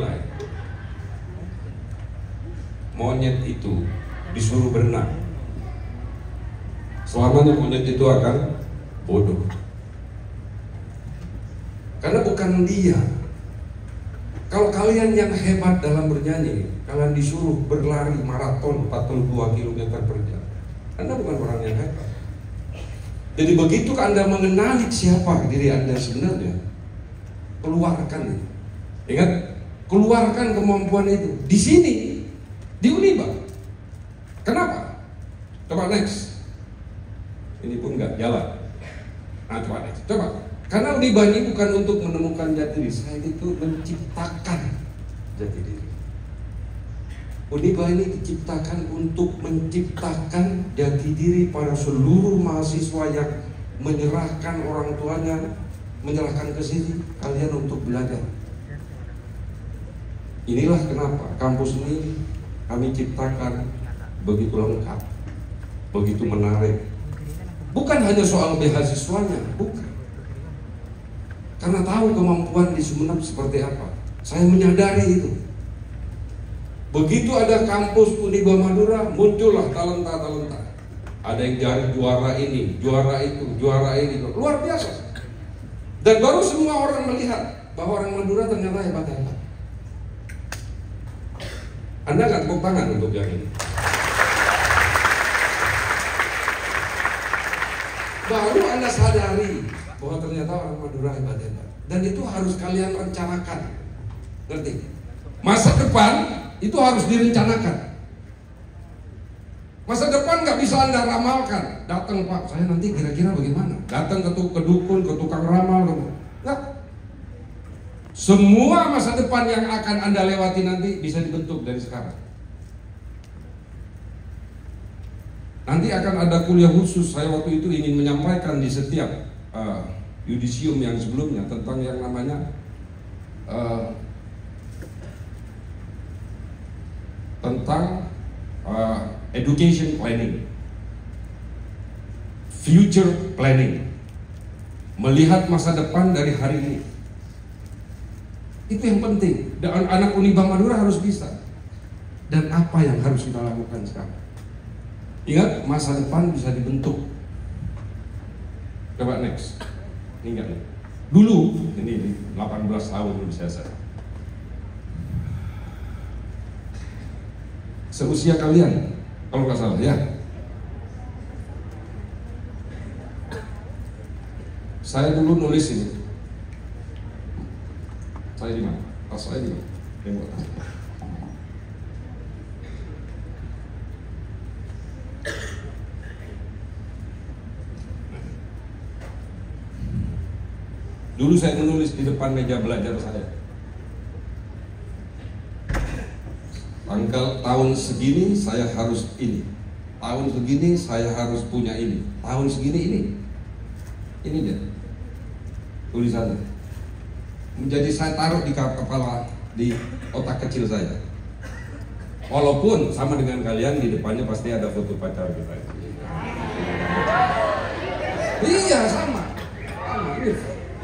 menilai monyet itu disuruh berenang, selamanya monyet itu akan bodoh. Karena bukan dia. Kalau kalian yang hebat dalam bernyanyi, kalian disuruh berlari maraton 42 km per jam, Anda bukan orang yang hebat. Jadi begitu Anda mengenali siapa diri Anda sebenarnya, keluarkan itu. Ingat, keluarkan kemampuan itu di sini, di Uniba. Kenapa? Coba next. Ini pun nggak jalan. Nah, coba next. Coba. Karena Uniba ini bukan untuk menemukan jati diri, saya itu menciptakan jati diri. Uniba ini diciptakan untuk menciptakan jati diri pada seluruh mahasiswa yang menyerahkan orang tuanya, menyerahkan ke sini kalian untuk belajar. Inilah kenapa kampus ini kami ciptakan begitu lengkap, begitu menarik. Bukan hanya soal beasiswanya, bukan. Karena tahu kemampuan di Sumeneb seperti apa. Saya menyadari itu. Begitu ada kampus Uniba Madura, muncullah talenta-talenta. Ada yang jadi juara ini, juara itu, juara ini, luar biasa. Dan baru semua orang melihat bahwa orang Madura ternyata hebat-hebat. Anda nggak tepuk tangan untuk yang ini. Baru Anda sadari bahwa ternyata orang Madura hebat-hebat. Dan itu harus kalian rencanakan. Ngerti? Masa depan itu harus direncanakan. Masa depan nggak bisa Anda ramalkan. Datang Pak, saya nanti kira-kira bagaimana? Datang ke dukun, ke tukang ramal, nggak. Semua masa depan yang akan Anda lewati nanti bisa dibentuk dari sekarang. Nanti akan ada kuliah khusus. Saya waktu itu ingin menyampaikan di setiap yudisium yang sebelumnya tentang yang namanya tentang education planning, future planning, melihat masa depan dari hari ini. Itu yang penting. Dan anak Uniba Madura harus bisa. Dan apa yang harus kita lakukan sekarang? Ingat, masa depan bisa dibentuk. Coba next. Ini enggak nih. Dulu, ini 18 tahun belum selesai. Seusia kalian, kalau nggak salah ya. Saya dulu nulis ini. Saya di mana? Tas saya di mana? Yang buat tas. Dulu saya menulis di depan meja belajar saya. Tahun segini saya harus ini. Tahun segini saya harus punya ini. Tahun segini ini. Ini dia tulisannya. Menjadi saya taruh di kepala, di otak kecil saya. Walaupun sama dengan kalian, di depannya pasti ada foto pacar kita. Iya sama. Ini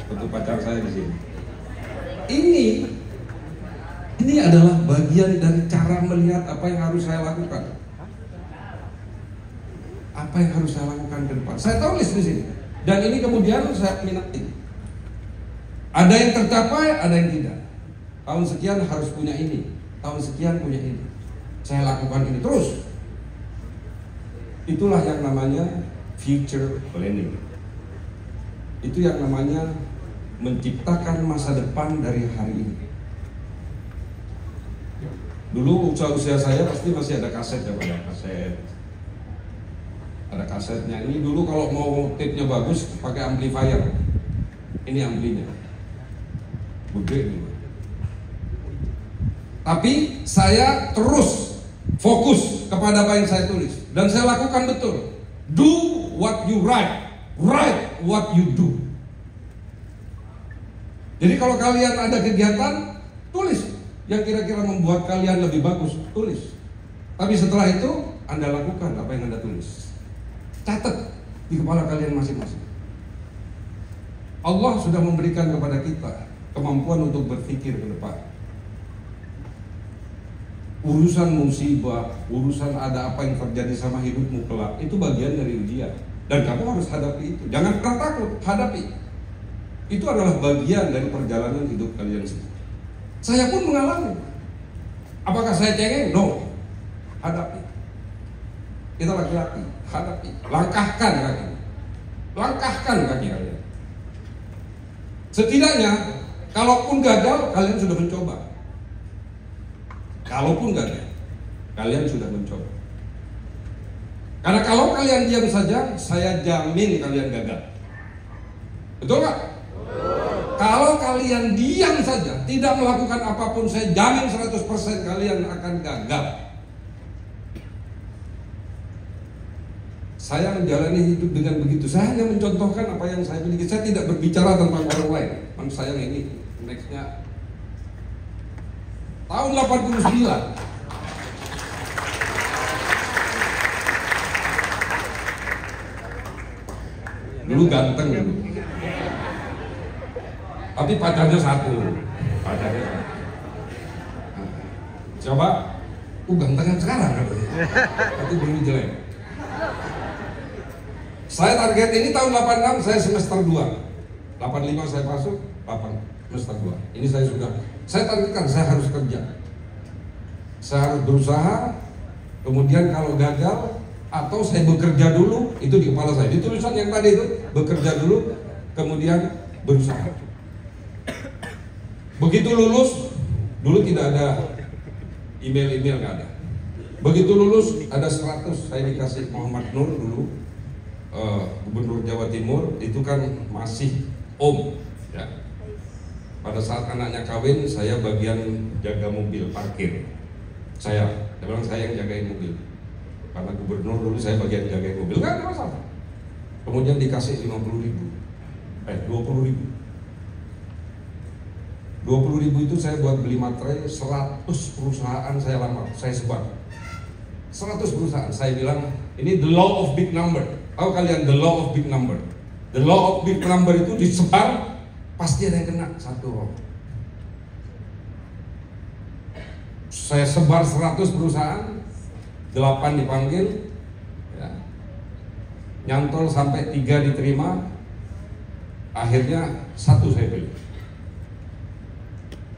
foto pacar saya di sini. Ini adalah bagian dari cara melihat apa yang harus saya lakukan. Apa yang harus saya lakukan ke depan. Saya tulis di sini. Dan ini kemudian saya minati. Ada yang tercapai, ada yang tidak. Tahun sekian harus punya ini. Tahun sekian punya ini. Saya lakukan ini terus. Itulah yang namanya future planning. Itu yang namanya menciptakan masa depan dari hari ini. Dulu usia saya pasti masih ada kaset ya, ada kasetnya. Ini dulu kalau mau tape-nya bagus pakai amplifier. Ini amplinya, gede dulu. Tapi saya terus fokus kepada apa yang saya tulis dan saya lakukan betul. Do what you write, write what you do. Jadi kalau kalian ada kegiatan, tulis yang kira-kira membuat kalian lebih bagus, tulis. Tapi setelah itu Anda lakukan apa yang Anda tulis. Catat di kepala kalian masing-masing. Allah sudah memberikan kepada kita kemampuan untuk berpikir ke depan. Urusan musibah, urusan ada apa yang terjadi sama hidupmu kelak, itu bagian dari ujian. Dan kamu harus hadapi itu. Jangan pernah takut, hadapi. Itu adalah bagian dari perjalanan hidup kalian semua. Saya pun mengalami. Apakah saya cengeng? No. Hadapi. Kita laki-laki, hadapi. Langkahkan kaki. Langkahkan kaki kalian. Setidaknya, kalaupun gagal, kalian sudah mencoba. Kalaupun gagal, kalian sudah mencoba. Karena kalau kalian diam saja, saya jamin kalian gagal. Betul nggak? Kalau kalian diam saja, tidak melakukan apapun, saya jamin 100% kalian akan gagal. Saya menjalani hidup dengan begitu. Saya hanya mencontohkan apa yang saya miliki. Saya tidak berbicara tentang orang lain. Man, saya ini nextnya tahun 89. Dulu ganteng dulu. Tapi pacarnya satu. Pacarnya satu. Coba, gantengan sekarang katanya. Tapi dulu jelek. Saya target ini tahun 86, saya semester 2. 85 saya masuk, 8 semester 2. Ini saya targetkan, saya harus kerja. Saya harus berusaha, kemudian kalau gagal, atau saya bekerja dulu, itu di kepala saya. Di tulisan yang tadi itu, bekerja dulu, kemudian berusaha. Begitu lulus, dulu tidak ada email nggak ada. Begitu lulus, ada 100, saya dikasih Muhammad Nur dulu, Gubernur Jawa Timur, itu kan masih om ya. Pada saat anaknya kawin, saya bagian jaga mobil parkir. Saya bilang saya yang jagain mobil. Karena gubernur dulu saya bagian jagain mobil, nggak ada masalah. Kemudian dikasih 50.000, 20.000. 20.000 itu saya buat beli materai, 100 perusahaan saya lamar, saya sebar. 100 perusahaan, saya bilang ini the law of big number. Tahu kalian the law of big number? The law of big number itu disebar, pasti ada yang kena satu orang. Saya sebar 100 perusahaan, 8 dipanggil, ya. Nyantol sampai 3 diterima, akhirnya 1 saya pilih.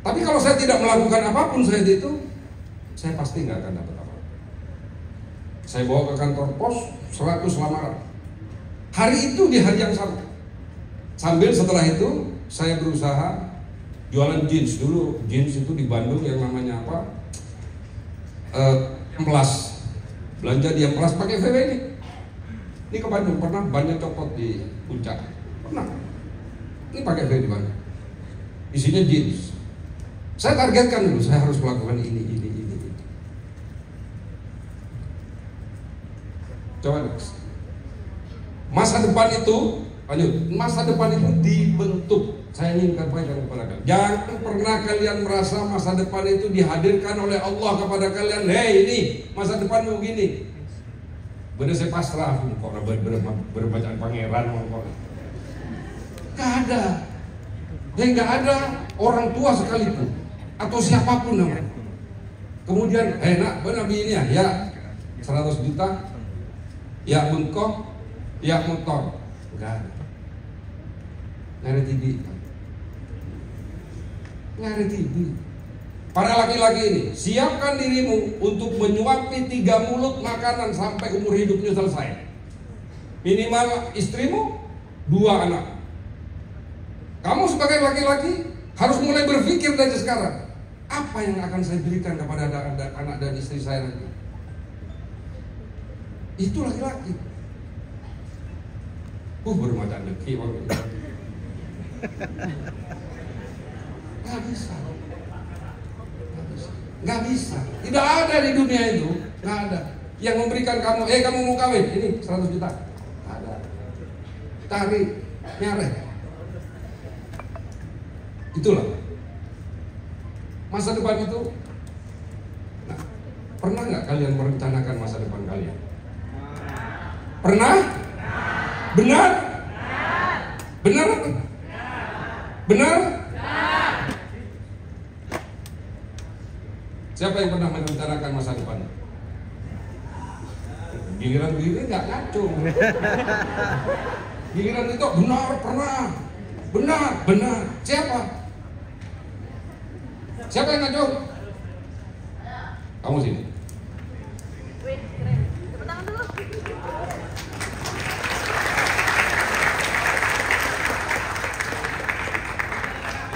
Tapi kalau saya tidak melakukan apapun saat itu, saya pasti nggak akan dapat apa-apa. Saya bawa ke kantor pos 100 lamaran. Hari itu di hari yang sama. Sambil setelah itu saya berusaha jualan jeans. Dulu jeans itu di Bandung yang namanya apa? Amplas. Belanja di Amplas pakai VW ini. Ini ke Bandung, pernah banyak copot di puncak. Pernah. Ini pakai VW di Bandung. Isinya jeans. Saya targetkan dulu, saya harus melakukan ini. Coba next. Masa depan itu, lanjut. Masa depan itu dibentuk. Saya ingin sampaikan kepada kalian. Jangan pernah kalian merasa masa depan itu dihadirkan oleh Allah kepada kalian. Hei, ini masa depanmu begini. Bener saya pasrah, kok berbacaan pangeran, kok. Gak ada. Yang gak ada orang tua sekalipun atau siapapun namanya. Kemudian, nak, benar ini ya 100 juta, ya bengkok, ya motor, enggak ada. Nggak ada TV. Nggak ada TV. Para laki-laki ini, siapkan dirimu untuk menyuapi 3 mulut makanan sampai umur hidupnya selesai. Minimal istrimu, 2 anak. Kamu sebagai laki-laki harus mulai berpikir dari sekarang, apa yang akan saya berikan kepada anak dan istri saya nanti. Itu laki-laki. Bermacam deki waktu itu. Gak bisa. Gak bisa. Tidak ada di dunia itu. Gak ada yang memberikan kamu, kamu mau kawin, ini 100 juta. Gak ada. Tarik, nyarek. Itulah masa depan itu. Nah, pernah nggak kalian merencanakan masa depan kalian? Pernah? Benar? Benar? Benar? Siapa yang pernah merencanakan masa depan? Giliran diri nggak ngaco. Giliran itu benar pernah, benar. Siapa? Siapa yang ngaco? Kamu sini. Wih, keren. Tepuk tangan dulu.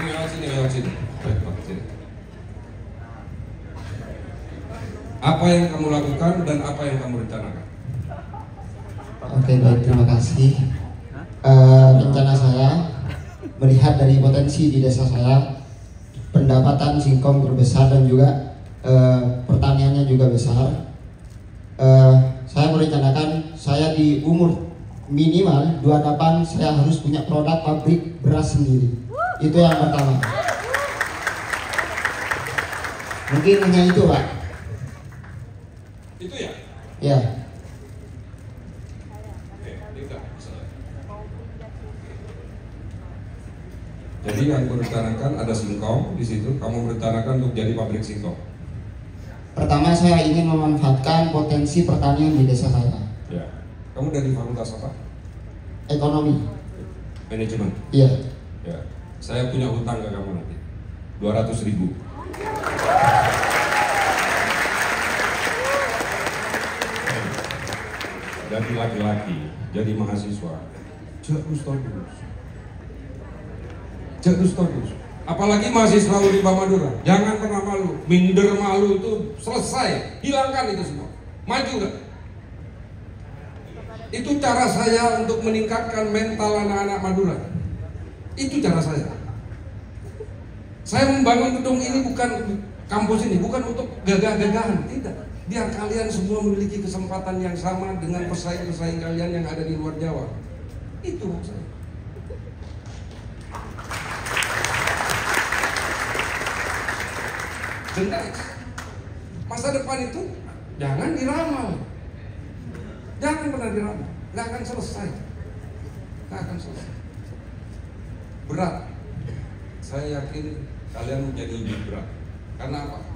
Ini lewat sini. Sini. Apa yang kamu lakukan dan apa yang kamu rencanakan? Oke, baik, terima kasih. Rencana saya melihat dari potensi di desa saya, pendapatan singkong berbesar dan juga pertaniannya juga besar. Saya merencanakan saya di umur minimal 28 saya harus punya produk pabrik beras sendiri. Itu yang pertama. Mungkin hanya itu, Pak. Itu ya? Ya. Jadi yang merencanakan ada singkong di situ, kamu merencanakan untuk jadi pabrik singkong. Pertama saya ingin memanfaatkan potensi pertanian di desa saya. Ya. Kamu dari fakultas apa? Ekonomi. Manajemen. Iya. Ya. Saya punya hutang ke kamu nanti 200.000. Jadi laki-laki, jadi mahasiswa, jadus terus. Apalagi mahasiswa Unipah Madura, jangan pernah malu. Minder malu itu selesai, hilangkan itu semua. Maju gak? Itu cara saya untuk meningkatkan mental anak-anak Madura. Itu cara saya. Saya membangun gedung ini bukan kampus ini, bukan untuk gagah-gagahan, tidak. Biar kalian semua memiliki kesempatan yang sama dengan pesaing-pesaing kalian yang ada di luar Jawa. Itu maksudnya. Jelas. Masa depan itu jangan diramal. Jangan pernah diramal. Nggak akan selesai. Nggak akan selesai. Berat. Saya yakin kalian menjadi lebih berat. Karena apa?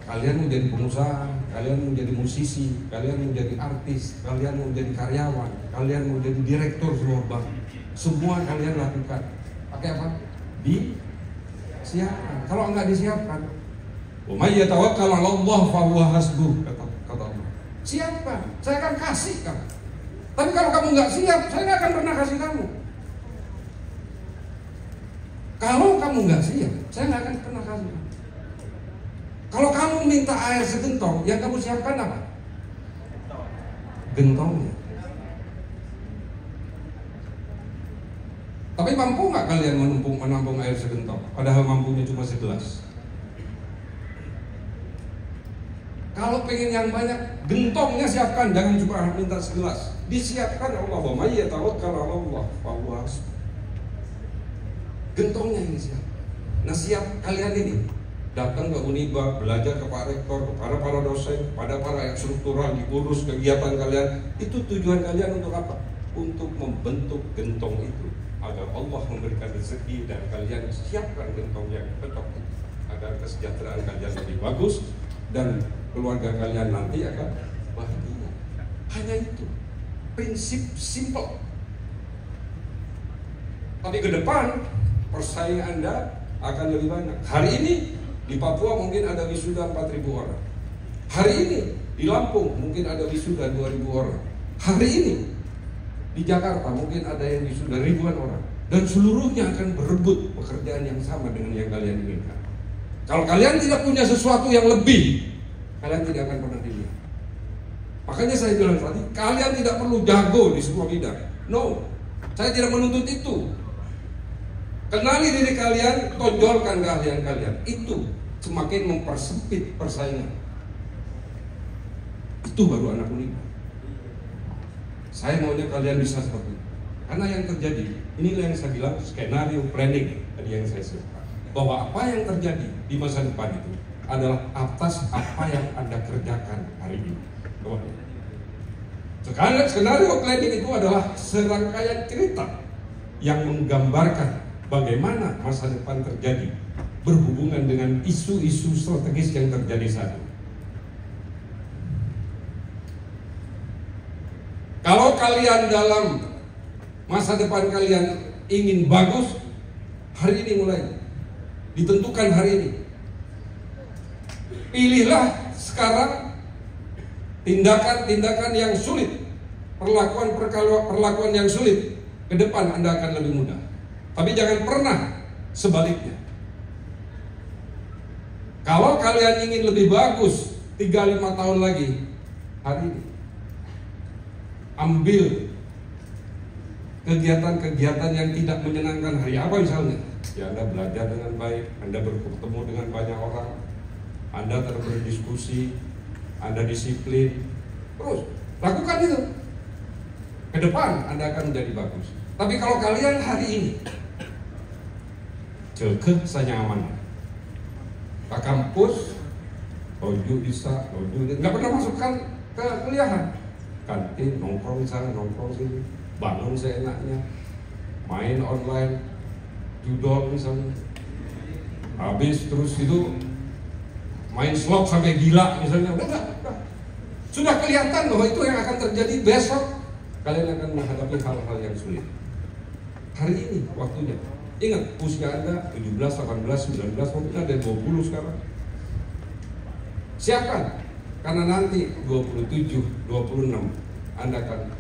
Kalian mau jadi pengusaha, kalian mau jadi musisi, kalian mau jadi artis, kalian mau jadi karyawan, kalian mau jadi direktur sebuah bank. Semua kalian lakukan. Pakai apa? Disiapkan. Kalau enggak disiapkan, wa may yatawakkal 'ala Allah fa huwa hasbuh, kata Allah. Siapkan, saya akan kasih kamu. Tapi kalau kamu nggak siap, saya nggak akan pernah kasih kamu. Kalau kamu nggak siap, saya nggak akan pernah kasih kamu. Kalau kamu minta air segentong, yang kamu siapkan apa? Gentongnya. Tapi mampu nggak kalian menampung air segentong? Padahal mampunya cuma segelas. Kalau pengen yang banyak, gentongnya siapkan, jangan cuma minta segelas. Disiapkan Allah, wa may yatawakkal 'ala Allah fa huwa hasbuh. Gentongnya ini siap. Nah, siap kalian ini datang ke Unipah, belajar ke Pak Rektor, kepada para dosen, kepada para struktural, diurus kegiatan kalian. Itu tujuan kalian untuk apa? Untuk membentuk gentong itu agar Allah memberikan rezeki dan kalian siapkan gentong yang cocok agar kesejahteraan kalian lebih bagus dan keluarga kalian nanti akan bahagia. Hanya itu, prinsip simple. Tapi ke depan persaing Anda akan lebih banyak. Hari ini di Papua mungkin ada wisuda 4.000 orang. Hari ini di Lampung mungkin ada wisuda 2.000 orang. Hari ini di Jakarta mungkin ada yang wisuda ribuan orang. Dan seluruhnya akan berebut pekerjaan yang sama dengan yang kalian inginkan. Kalau kalian tidak punya sesuatu yang lebih, kalian tidak akan pernah dilihat. Makanya saya bilang tadi, kalian tidak perlu jago di semua bidang. No, saya tidak menuntut itu. Kenali diri kalian, tonjolkan keahlian kalian. Itu semakin mempersempit persaingan. Itu baru anak Unipah. Saya maunya kalian bisa seperti itu. Karena yang terjadi, inilah yang saya bilang skenario planning tadi yang saya sebutkan. Bahwa apa yang terjadi di masa depan itu adalah atas apa yang Anda kerjakan hari ini. Sekarang skenario planning itu adalah serangkaian cerita yang menggambarkan bagaimana masa depan terjadi berhubungan dengan isu-isu strategis yang terjadi saat ini. Kalau kalian dalam masa depan kalian ingin bagus, hari ini mulai ditentukan hari ini. Pilihlah sekarang tindakan-tindakan yang sulit, perlakuan yang sulit. Ke depan Anda akan lebih mudah. Tapi jangan pernah sebaliknya. Kalau kalian ingin lebih bagus 3-5 tahun lagi, hari ini ambil kegiatan-kegiatan yang tidak menyenangkan. Hari apa misalnya? Ya, Anda belajar dengan baik, Anda bertemu dengan banyak orang, Anda terus berdiskusi, Anda disiplin. Terus lakukan itu. Ke depan Anda akan menjadi bagus. Tapi kalau kalian hari ini cekeh senyaman, ke kampus, loju bisa, nggak pernah masukkan ke kuliahan, kantin, nongkrong sana, nongkrong sini, bangun seenaknya, main online, judol misalnya, habis terus itu main slot sampai gila misalnya, udah. Sudah kelihatan bahwa itu yang akan terjadi besok. Kalian akan menghadapi hal-hal yang sulit. Hari ini waktunya. Ingat, usia Anda 17, 18, 19, mungkin ada 20 sekarang. Siapkan, karena nanti 27, 26 Anda akan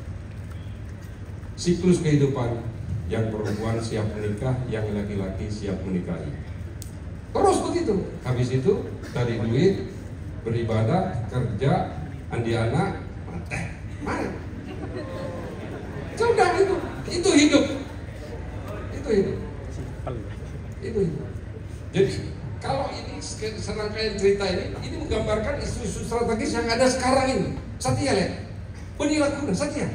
siklus kehidupan yang perempuan siap menikah, yang laki-laki siap menikahi. Terus begitu. Habis itu cari duit, beribadah, kerja, andi anak, mati. Mana? Sudah itu hidup. Itu hidup. Jadi kalau ini serangkaian cerita ini menggambarkan isu-isu strategis yang ada sekarang ini. Satya lihat, penilakuna Satya.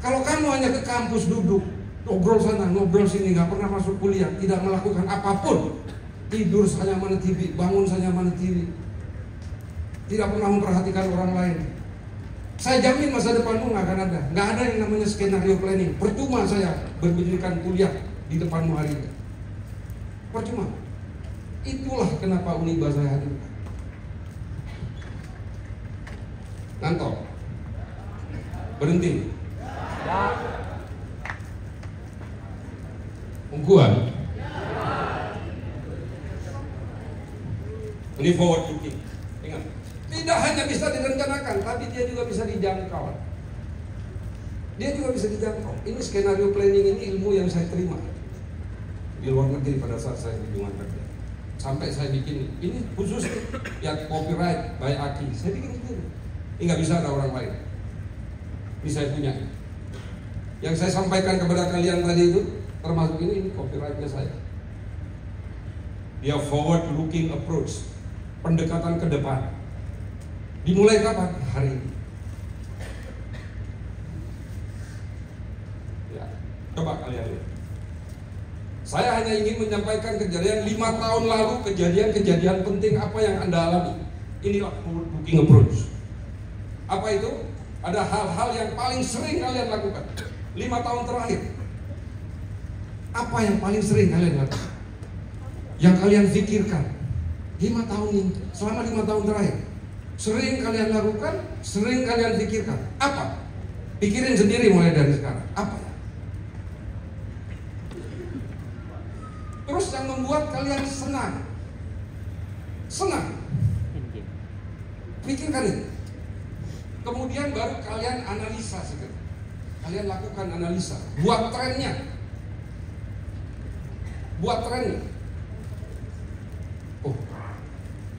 Kalau kamu hanya ke kampus duduk, ngobrol sana, ngobrol sini, nggak pernah masuk kuliah, tidak melakukan apapun, tidur saja mana TV, bangun saja mana TV, tidak pernah memperhatikan orang lain, saya jamin masa depanmu nggak akan ada. Nggak ada yang namanya skenario planning. Percuma saya berdirikan kuliah di depanmu hari ini. Percuma. Itulah kenapa Uniba saya hadirkan. Ngantor. Berhenti. Ungguan. Ini forward looking. Ingat. Tidak hanya bisa direncanakan, tapi dia juga bisa dijangkau. Dia juga bisa dijangkau. Ini skenario planning, ini ilmu yang saya terima di luar negeri pada saat saya di lingkungan kerja. Sampai saya bikin ini khusus yang copyright by Aki. Saya bikin sendiri. Ini nggak bisa ada orang lain. Ini saya punya. Yang saya sampaikan kepada kalian tadi itu termasuk ini copyrightnya saya. Dia forward looking approach, pendekatan ke depan. Dimulai kapan? Hari ini. Ya, coba kalian lihat. Saya hanya ingin menyampaikan kejadian 5 tahun lalu, kejadian-kejadian penting apa yang Anda alami. Inilah forward looking approach. Apa itu? Ada hal-hal yang paling sering kalian lakukan 5 tahun terakhir. Apa yang paling sering kalian lakukan? Yang kalian pikirkan 5 tahun ini, selama 5 tahun terakhir. Sering kalian lakukan, sering kalian pikirkan. Apa? Pikirin sendiri mulai dari sekarang. Apa ya? Terus yang membuat kalian senang. Pikirkan itu. Kemudian baru kalian analisa segera. Kalian lakukan analisa. Buat trennya. Oh,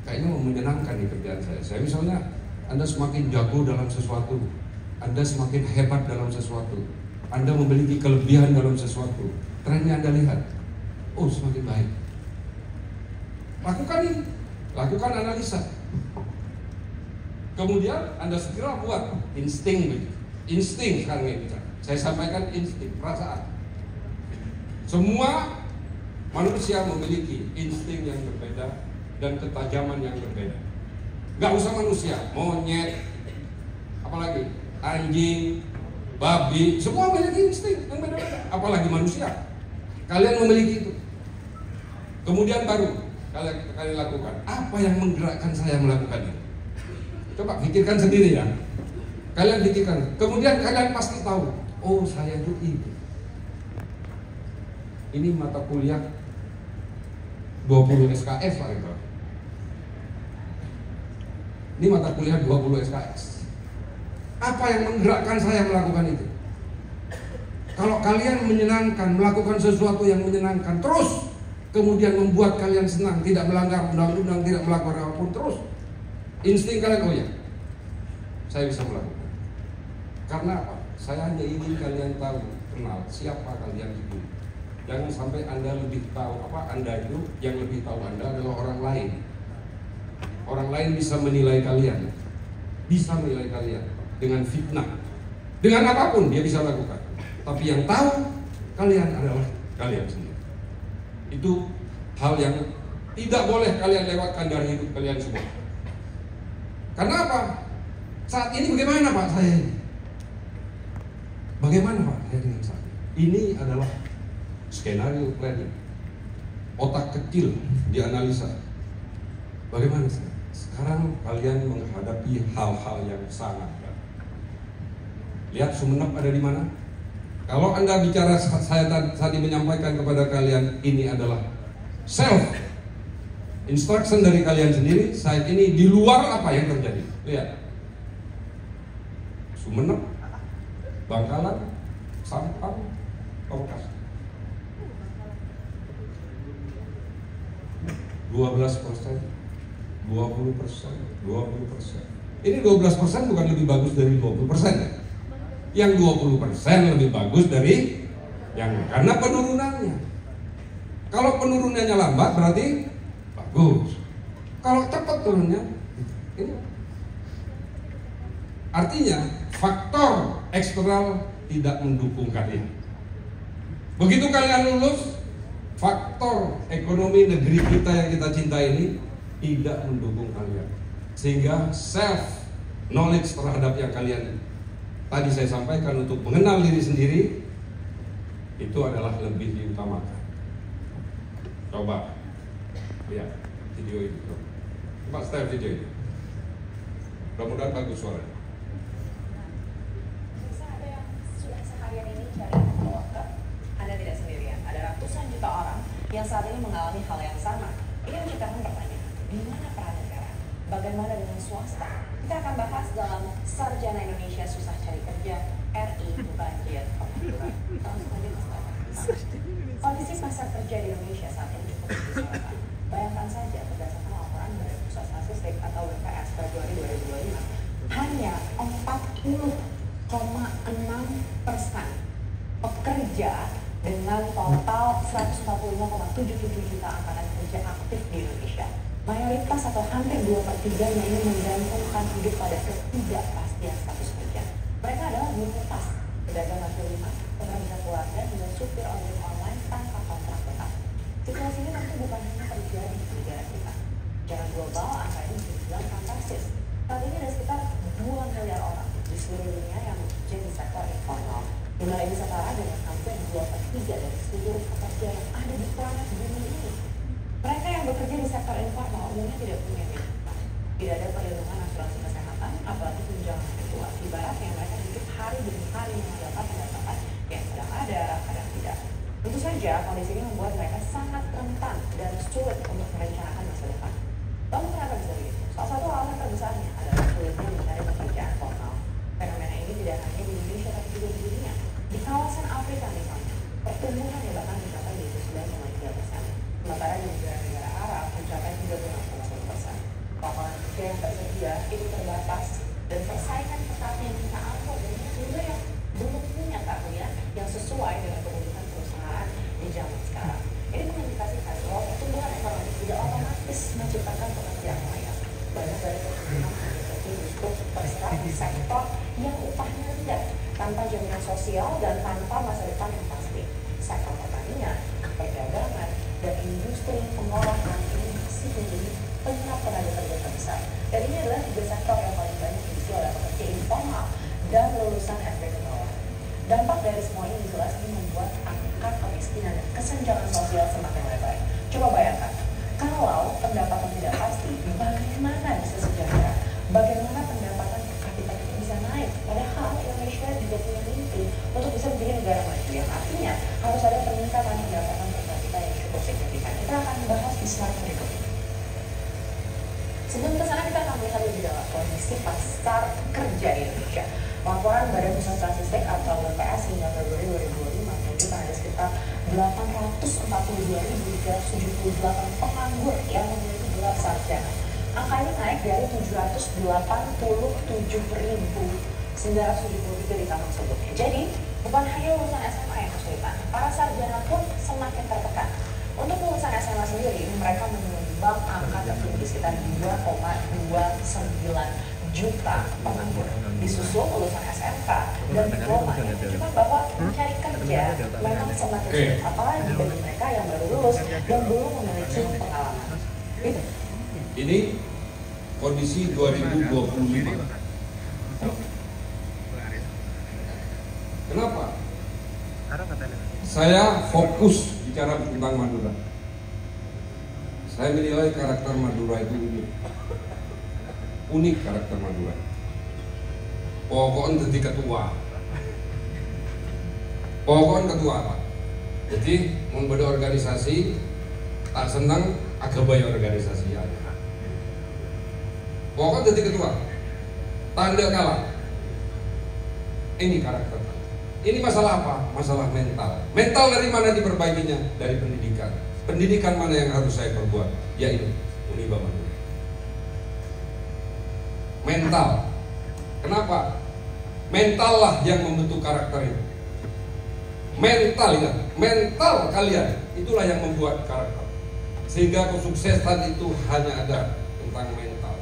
kayaknya menyenangkan di kerjaan saya. Saya misalnya, Anda semakin jago dalam sesuatu, Anda semakin hebat dalam sesuatu, Anda memiliki kelebihan dalam sesuatu, trennya Anda lihat, oh semakin baik. Lakukan ini, lakukan analisa. Kemudian Anda segera buat insting sekarang ini bicara. Saya sampaikan insting, perasaan. Semua manusia memiliki insting yang berbeda dan ketajaman yang berbeda. Gak usah manusia, monyet, apalagi anjing, babi, semua memiliki insting yang berbeda. Apalagi manusia, kalian memiliki itu. Kemudian baru kalian lakukan. Apa yang menggerakkan saya melakukan itu? Coba pikirkan sendiri ya. Kalian pikirkan. Kemudian kalian pasti tahu, oh saya itu ini. Ini mata kuliah 20 SKS Pak Rektor. Ini mata kuliah 20 SKS. Apa yang menggerakkan saya melakukan itu? Kalau kalian menyenangkan, melakukan sesuatu yang menyenangkan terus, kemudian membuat kalian senang, tidak melanggar undang-undang, tidak melakukan apapun terus, insting kalian, oh ya, saya bisa melakukan. Karena apa? Saya hanya ingin kalian tahu, kenal siapa kalian itu. Jangan sampai Anda lebih tahu Anda itu, yang lebih tahu Anda adalah orang lain. Orang lain bisa menilai kalian, dengan fitnah, dengan apapun dia bisa lakukan. Tapi yang tahu kalian adalah kalian sendiri. Itu hal yang tidak boleh kalian lewatkan dari hidup kalian semua. Karena apa? Saat ini bagaimana Pak saya ini? Bagaimana Pak saya dengan saat ini? Ini adalah skenario planning. Otak kecil dianalisa. Bagaimana saya? Sekarang kalian menghadapi hal-hal yang sangat berat. Lihat Sumenep ada di mana? Kalau Anda bicara, saya tadi menyampaikan kepada kalian, ini adalah self instruction dari kalian sendiri. Saat ini di luar apa yang terjadi? Lihat, Sumenep, Bangkalan, Sampang, Pamekasan. 12%, 20%, 20%. Ini 12% bukan lebih bagus dari 20% ya? Yang 20% lebih bagus dari yang, karena penurunannya. Kalau penurunannya lambat berarti bagus. Kalau cepat turunnya, ini artinya faktor eksternal tidak mendukung kalian. Begitu kalian lulus, faktor ekonomi negeri kita yang kita cinta ini tidak mendukung kalian, sehingga self knowledge terhadap yang kalian tadi saya sampaikan untuk mengenal diri sendiri itu adalah lebih diutamakan. Coba lihat video ini, coba style video ini. Mudah-mudahan bagus suaranya. Bisa ada yang sudah seharian ini cari worker, Anda tidak sendirian. Ada ratusan juta orang yang saat ini mengalami hal yang sama. Ini menciptakan pertanyaan, di mana peran negara? Bagaimana dengan swasta? Kita akan bahas dalam Sarjana Indonesia Susah Cari Kerja, RI Banjir Pengangguran. Kondisi pasar kerja di Indonesia saat ini cukup disorotan. Bayangkan saja berdasarkan laporan dari Pusat Statistik atau BPS Februari 2025, hanya 40,6% pekerja dengan total 145,77 juta angkatan kerja aktif di Indonesia. Mayoritas atau hampir 2/3 ini menggantungkan hidup pada ketidakpastian status kerja. Mereka adalah buruh lepas, pedagang kaki lima, pekerja keluarga, hingga supir ojek online tanpa kontrak tetap. Situasi ini tentu bukan hanya terjadi di negara kita. Secara global, angka ini bisa dibilang fantastis. Saat ini ada sekitar 2 miliar orang di seluruh dunia yang bekerja di sektor informal. Jumlah ini setara dengan hampir 2/3 dari seluruh pekerja yang ada di planet bumi ini. Mereka yang bekerja di sektor informal umumnya tidak punya kehidupan. Tidak ada perlindungan asuransi kesehatan, apalagi tunjangan ketua. Ibaratnya mereka hidup hari demi hari mengadakan pendapatan yang kadang ada, kadang tidak. Tentu saja kondisi ini membuat mereka sangat rentan dan sulit untuk merencanakan masa depan. Lalu kenapa bisa begitu? Salah satu alasan terbesarnya adalah sulitnya mencari pekerjaan formal. Fenomena ini tidak hanya di Indonesia tapi juga di dunia. Di kawasan Afrika misalnya, pertumbuhan yang bahkan mencapai 29,3%. Sementara di negara-negara Arab mencapai 36,1%. Lapangan kerja yang tersedia itu terbatas dan persaingan ketatnya minta ampun, dan juga yang belum punya keahlian yang sesuai dengan kebutuhan perusahaan di zaman sekarang. Ini mengindikasikan bahwa pertumbuhan ekonomi tidak otomatis menciptakan pekerjaan layak. Banyak dari pertumbuhan terjadi justru bergerak di sektor yang upahnya rendah, tanpa jaminan sosial dan tanpa masa depan yang pasti. Sektor pertanian, perdagangan, dan industri pengolahan ini masih menjadi penyerap tenaga kerja terbesar. Dan ini adalah 3 sektor yang paling banyak diisi oleh pekerja informal dan lulusan SD ke bawah. Dampak dari semua ini jelas ini membuat angka kemiskinan dan kesenjangan sosial semakin lebar. Coba bayangkan, kalau pendapatan tidak pasti, bagaimana bisa sejahtera? Bagaimana pendapatan per kapita kita bisa naik? Padahal Indonesia juga punya mimpi untuk bisa menjadi negara maju, yang artinya harus ada peningkatan pendapatan per kapita yang cukup signifikan. Kita akan bahas di slide berikut ini. Sebelum ke sana, kita akan melihat lebih dalam kondisi pasar kerja di Indonesia. Laporan Badan Pusat Statistik atau BPS hingga Februari 2025 menunjukkan ada sekitar 842.378 penganggur yang memiliki gelar sarjana. Angka ini naik dari 787.973 di tahun sebelumnya. Jadi, bukan hanya lulusan SMA yang kesulitan, para sarjana pun semakin tertekan. Untuk lulusan SMA sendiri, mereka menyumbang angka tertinggi sekitar 2,29 juta penganggur. Disusul lulusan SMK dan diploma yang menunjukkan bahwa mencari kerja memang semakin sulit, apalagi bagi mereka yang baru lulus dan belum memiliki pengalaman. Ini kondisi 2025. Kenapa? Saya fokus bicara tentang Madura. Saya menilai karakter Madura itu unik. Unik karakter Madura. Pokoknya jadi ketua. Pokoknya ketua Pak. Jadi membuat organisasi tak senang agak banyak organisasi ada. Pokoknya jadi ketua. Tanda kalah. Ini karakter. Ini masalah apa? Masalah mental. Mental dari mana diperbaikinya? Dari pendidikan. Pendidikan mana yang harus saya perbuat? Yaitu Uniba Madura. Mental. Kenapa? Mental lah yang membentuk karakter itu. Mental ya, mental kalian itulah yang membuat karakter. Sehingga kesuksesan itu hanya ada tentang mental.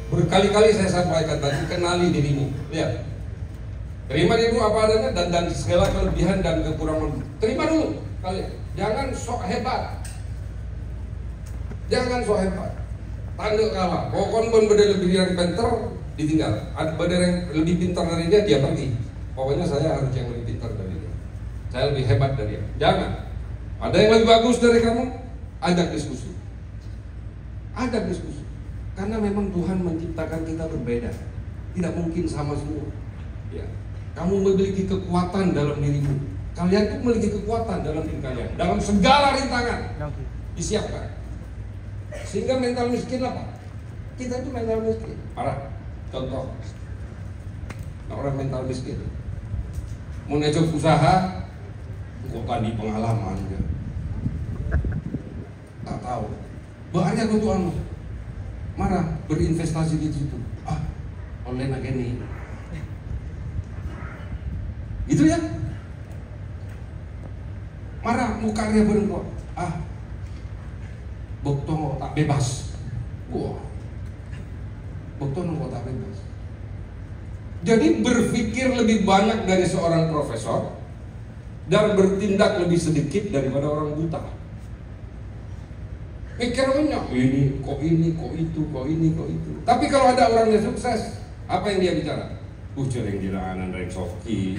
Berkali-kali saya sampaikan tadi, kenali dirimu. Lihat, terima dirimu apa adanya dan segala kelebihan dan kekurangan. Terima dulu kalian. Jangan sok hebat. Jangan sok hebat. Tanda kalah. Pokoknya pun beda lebih yang pintar ditinggal. Ada beda yang lebih pintar dari dia pergi. Pokoknya saya harus yang lebih pintar dari dia. Saya lebih hebat dari dia. Jangan. Ada yang lebih bagus dari kamu, ajak diskusi. Ajak diskusi. Karena memang Tuhan menciptakan kita berbeda. Tidak mungkin sama semua. Ya. Kamu memiliki kekuatan dalam dirimu. Kalian itu memiliki kekuatan dalam diri kalian. Dalam segala rintangan disiapkan. Sehingga mental miskin apa? Kita itu mental miskin. Parah. Contoh. Nah, orang mental miskin mau ngejok usaha, kok tadi pengalaman ya. Tak tahu. Banyak ketuaan marah berinvestasi di situ. Online aja nih. Gitu ya. Marah mau karya bareng kok. Boktong tak bebas. Wah. Boktong kok tak bebas. Jadi berpikir lebih banyak dari seorang profesor dan bertindak lebih sedikit daripada orang buta. Mikir banyak, ini, kok itu. Tapi kalau ada orang yang sukses, apa yang dia bicara? Cereng jiranan dari soki.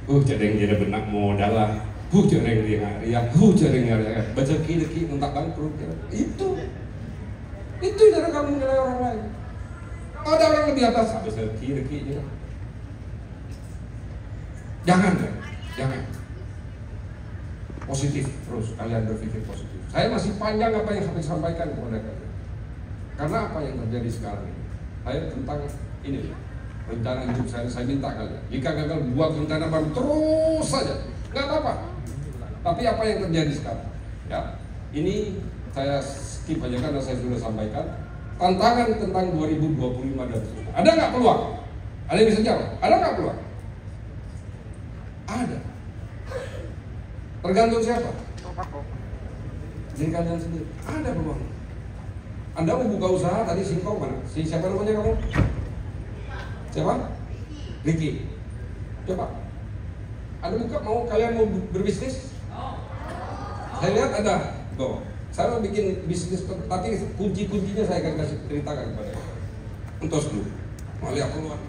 Cereng jira benak modal lah. Cereng dia ngariak. Cereng ngariak. Baca kiri mentak bangkrut. Itu cara kamu menilai orang lain. Kalau ada orang lebih atas, ada kiri. Jangan. Positif terus, kalian berpikir positif. Saya masih panjang apa yang saya sampaikan kepada kalian. Karena apa yang terjadi sekarang ini? Saya tentang ini rencana hidup saya minta kalian. Jika gagal buat rencana baru terus saja, nggak apa-apa. Tapi apa yang terjadi sekarang? Ya, ini saya skip aja karena saya sudah sampaikan. Tantangan tentang 2025 dan seterusnya. Ada nggak peluang? Ada yang bisa jawab? Ada nggak peluang? Ada. Tergantung siapa? Jadi kalian sendiri. Ada peluang. Anda mau buka usaha tadi singkong mana? Siapa namanya kamu? Siapa? Ricky. Coba. Anda buka kalian mau berbisnis? Saya lihat ada. Saya mau bikin bisnis, tapi kunci-kuncinya saya akan kasih ceritakan kepada kalian. Entos dulu. Mau lihat peluang.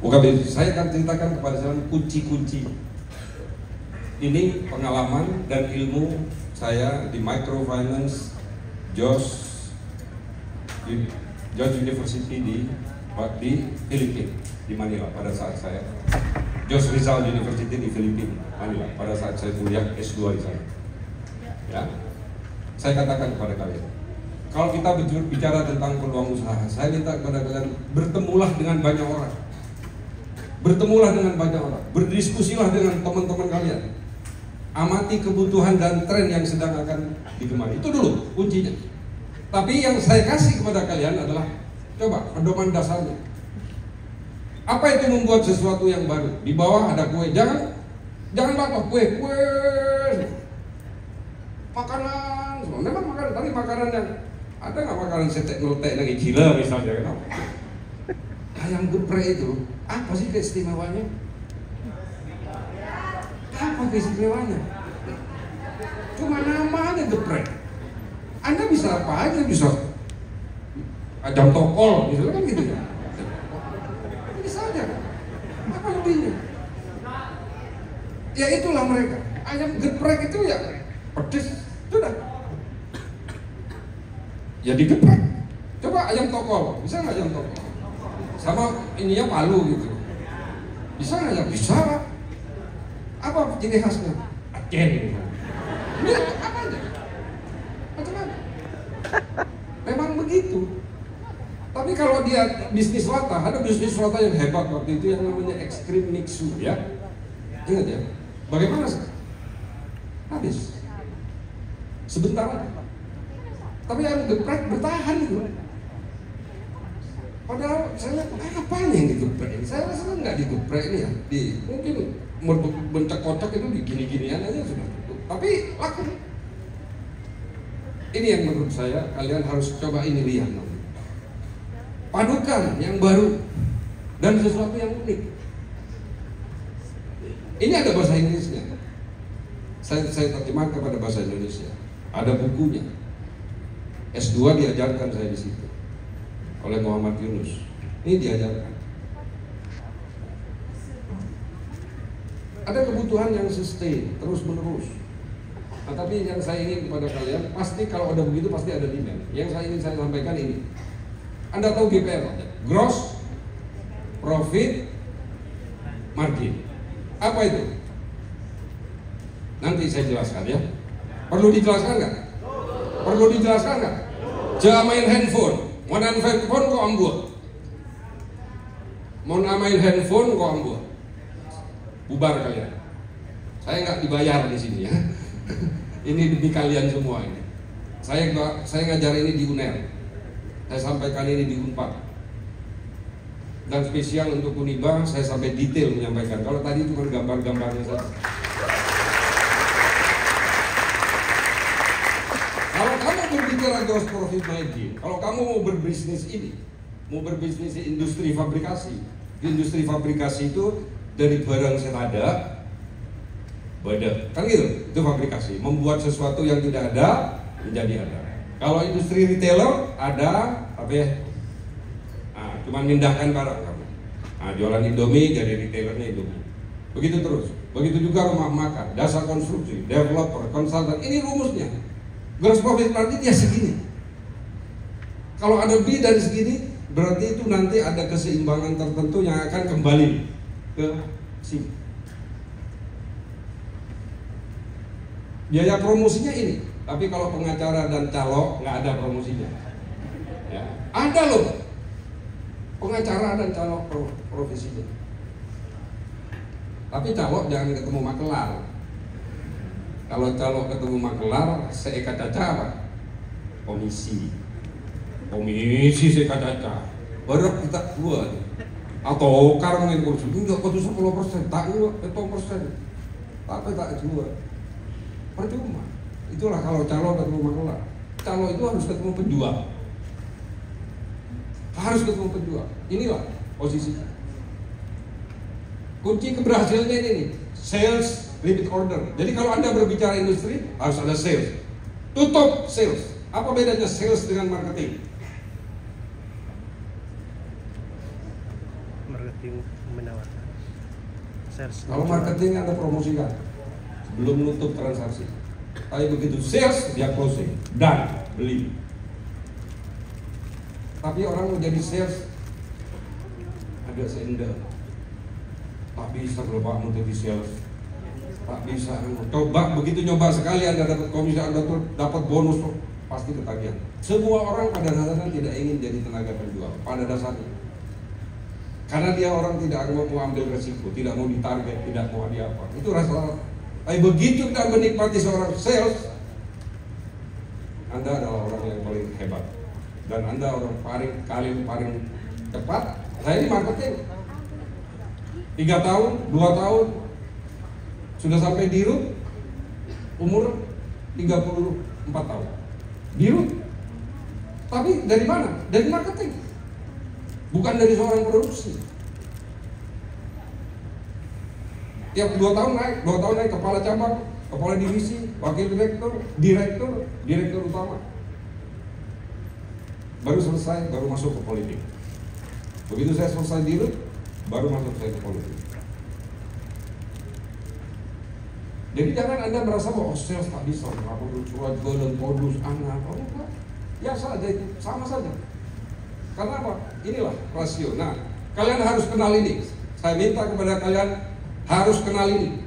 Bukan bisnis, saya akan ceritakan kepada kalian kunci-kunci. Ini pengalaman dan ilmu saya di microfinance George University di Filipina, di Manila pada saat saya George Rizal University di Filipina, Manila pada saat saya kuliah S2 di sana. Ya, saya katakan kepada kalian, kalau kita bicara tentang peluang usaha, saya minta kepada kalian bertemulah dengan banyak orang. Bertemulah dengan banyak orang, berdiskusilah dengan teman-teman kalian. Amati kebutuhan dan tren yang sedang akan digemari. Itu dulu kuncinya. Tapi yang saya kasih kepada kalian adalah, coba pedoman dasarnya. Apa itu membuat sesuatu yang baru? Di bawah ada kue. Jangan bapak kue. Makanan. Memang makanan, tapi makanan yang ada nggak makanan setek ngeletek lagi gila misalnya, kenapa? Ayam geprek itu apa sih keistimewanya? Apa keistimewanya? Cuma namanya geprek. Anda bisa apa aja, bisa ayam tokol, misalnya kan gitu ya. Bisa aja kan? Apa lebihnya? Ya itulah mereka. Ayam geprek itu ya pedes, sudah. Ya digeprek. Coba ayam tokol, bisa nggak ayam tokol? Sama ininya palu gitu. Bisa nggak ya? Bisa. Apa ciri khasnya? Acen. Ini apa aja? Macam-macam. Memang begitu. Tapi kalau dia bisnis latah, ada bisnis latah yang hebat waktu itu yang namanya Extreme Mixu, ya. Ingat ya? Bagaimana sih? Habis. Sebentar aja. Tapi yang geprek bertahan itu. Padahal saya apa yang digeprek ini? Saya rasa nggak digeprek ini ya. Mungkin bentuk kocok itu di gini-ginian aja sudah tutup. Tapi laku. Ini yang menurut saya kalian harus coba ini lihat. Padukan yang baru dan sesuatu yang unik. Ini ada bahasa Inggrisnya. Saya terjemahkan kepada bahasa Indonesia. Ada bukunya. S2 diajarkan saya di situ oleh Muhammad Yunus. Ini diajarkan. Ada kebutuhan yang sustain, terus menerus. Nah, tapi yang saya ingin kepada kalian, pasti kalau ada begitu pasti ada demand. Yang saya ingin saya sampaikan ini. Anda tahu GPM? Gross Profit Margin. Apa itu? Nanti saya jelaskan ya. Perlu dijelaskan nggak? Perlu dijelaskan nggak? Jangan main handphone. Mau main handphone kok ambuh. Mau main handphone kok ambuh. Bubar kalian. Saya nggak dibayar di sini ya. Ini demi kalian semua ini. Saya ngajar ini di UNER. Saya sampaikan ini di Unpad. Dan spesial untuk Uniba saya sampai detail menyampaikan. Kalau tadi cuma gambar-gambarnya saja. Kalau kamu berbicara gross profit margin, kalau kamu mau berbisnis ini, mau berbisnis di industri fabrikasi, di industri fabrikasi itu dari barang yang ada, kan gitu, itu fabrikasi, membuat sesuatu yang tidak ada menjadi ada. Kalau industri retailer ada apa ya? Nah, cuma mindahkan barang kamu. Nah, jualan Indomie jadi retailernya Indomie. Begitu terus. Begitu juga rumah makan, jasa konstruksi, developer, konsultan. Ini rumusnya. Gross profit margin ya segini. Kalau ada B dari segini, berarti itu nanti ada keseimbangan tertentu yang akan kembali ke sini. Biaya promosinya ini, tapi kalau pengacara dan calo nggak ada promosinya. Ya. Ada loh pengacara dan calo profesinya. Tapi calo jangan ketemu makelar. Kalau calo ketemu makelar, seeka caca apa? Komisi seeka caca. Baru kita buat. Atau karang yang kursus enggak putus 10%, tak itu persen. Tapi tak jual. Percuma. Itulah kalau calo ketemu makelar. Calo itu harus ketemu penjual. Harus ketemu penjual. Inilah posisinya. Kunci keberhasilannya ini nih, sales, repeat order. Jadi kalau Anda berbicara industri, harus ada sales. Tutup sales. Apa bedanya sales dengan marketing? marketing menawarkan sales. Kalau marketing Anda promosikan sebelum menutup transaksi. Tapi begitu sales dia closing dan beli. Tapi orang mau jadi sales agak sendal. Tak bisa kalau Pak mau jadi sales. Tak bisa. Coba begitu nyoba sekali Anda dapat komisi, Anda tuh dapat bonus tuh pasti ketagihan. Semua orang pada dasarnya tidak ingin jadi tenaga penjual pada dasarnya. Karena dia orang tidak mau ambil resiko, tidak mau ditarget, tidak mau di apa. Itu rasa. Tapi begitu kita menikmati seorang sales, Anda adalah orang yang paling hebat. Dan Anda orang paling cepat. Saya ini marketing 3 tahun, 2 tahun sudah sampai di RUT, umur 34 tahun di RUT. Tapi dari mana? Dari marketing, bukan dari seorang produksi. Tiap 2 tahun naik kepala cabang, kepala divisi, wakil direktur utama. Baru selesai, baru masuk ke politik. Begitu saya selesai di RUT, baru masuk saya ke politik. Jadi jangan Anda merasa bahwa sales tak bisa, apa surat golden modus anak, biasa aja itu, sama saja. Karena apa? Inilah rasio. Nah, kalian harus kenal ini. Saya minta kepada kalian harus kenal ini.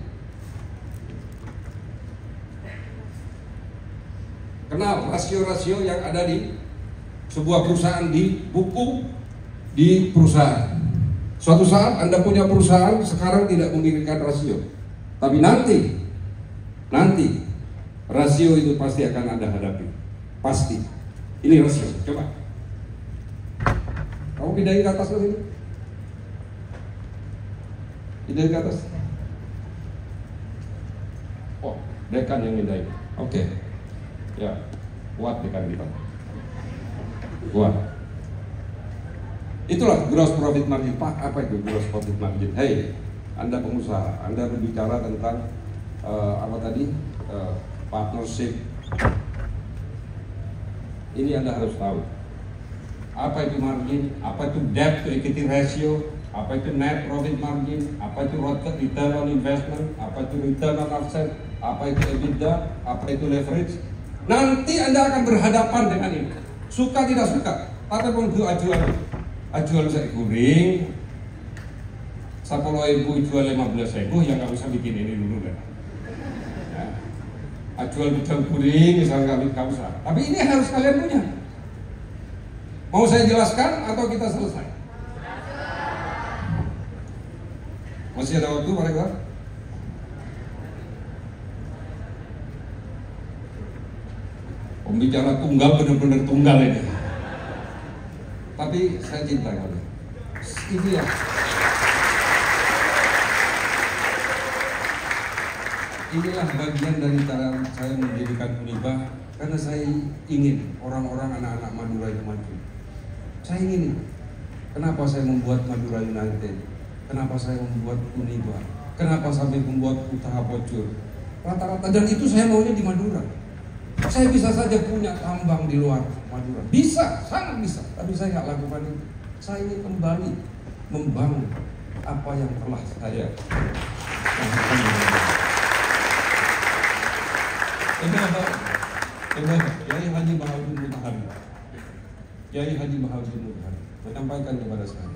Kenal rasio-rasio yang ada di sebuah perusahaan, di buku di perusahaan. Suatu saat Anda punya perusahaan, sekarang tidak memikirkan rasio, tapi nanti rasio itu pasti akan Anda hadapi. Pasti. Ini rasio. Coba kamu pindahin ke atas sini. Pindahin ke atas. Oh, dekan yang pindahin. Oke. Ya, kuat dekan kita. Kuat. Itulah gross profit margin. Pak, apa itu gross profit margin? Hey, Anda pengusaha, Anda berbicara tentang apa tadi? Partnership. Ini Anda harus tahu. Apa itu margin? Apa itu debt to equity ratio? Apa itu net profit margin? Apa itu return on investment? Apa itu return on asset? Apa itu EBITDA? Apa itu leverage? Nanti Anda akan berhadapan dengan ini. Suka tidak suka, tapi pun ajuan saya kuring. 10.000 jual 15.000, yang nggak usah bikin ini dulu kan. Ya. Ajuan bidang kuring, misalnya nggak usah. Tapi ini harus kalian punya. Mau saya jelaskan atau kita selesai? Masih ada waktu mereka? Pembicara tunggal benar-benar tunggal ini. Tapi saya cinta kalian. Itu ya. Inilah bagian dari cara saya mendirikan Uniba, karena saya ingin orang-orang anak-anak Madura itu maju. Saya ingin itu. Kenapa saya membuat Madura United? Kenapa saya membuat Uniba? Kenapa sampai membuat Utara Pocur? Rata-rata, dan itu saya maunya di Madura. Saya bisa saja punya tambang di luar Madura, bisa, sangat bisa, tapi saya nggak lakukan itu. Saya ingin kembali membangun apa yang telah saya Kiai Haji Baharudin Mutahari, Kiai Haji Baharudin Mutahari menyampaikan kepada saya,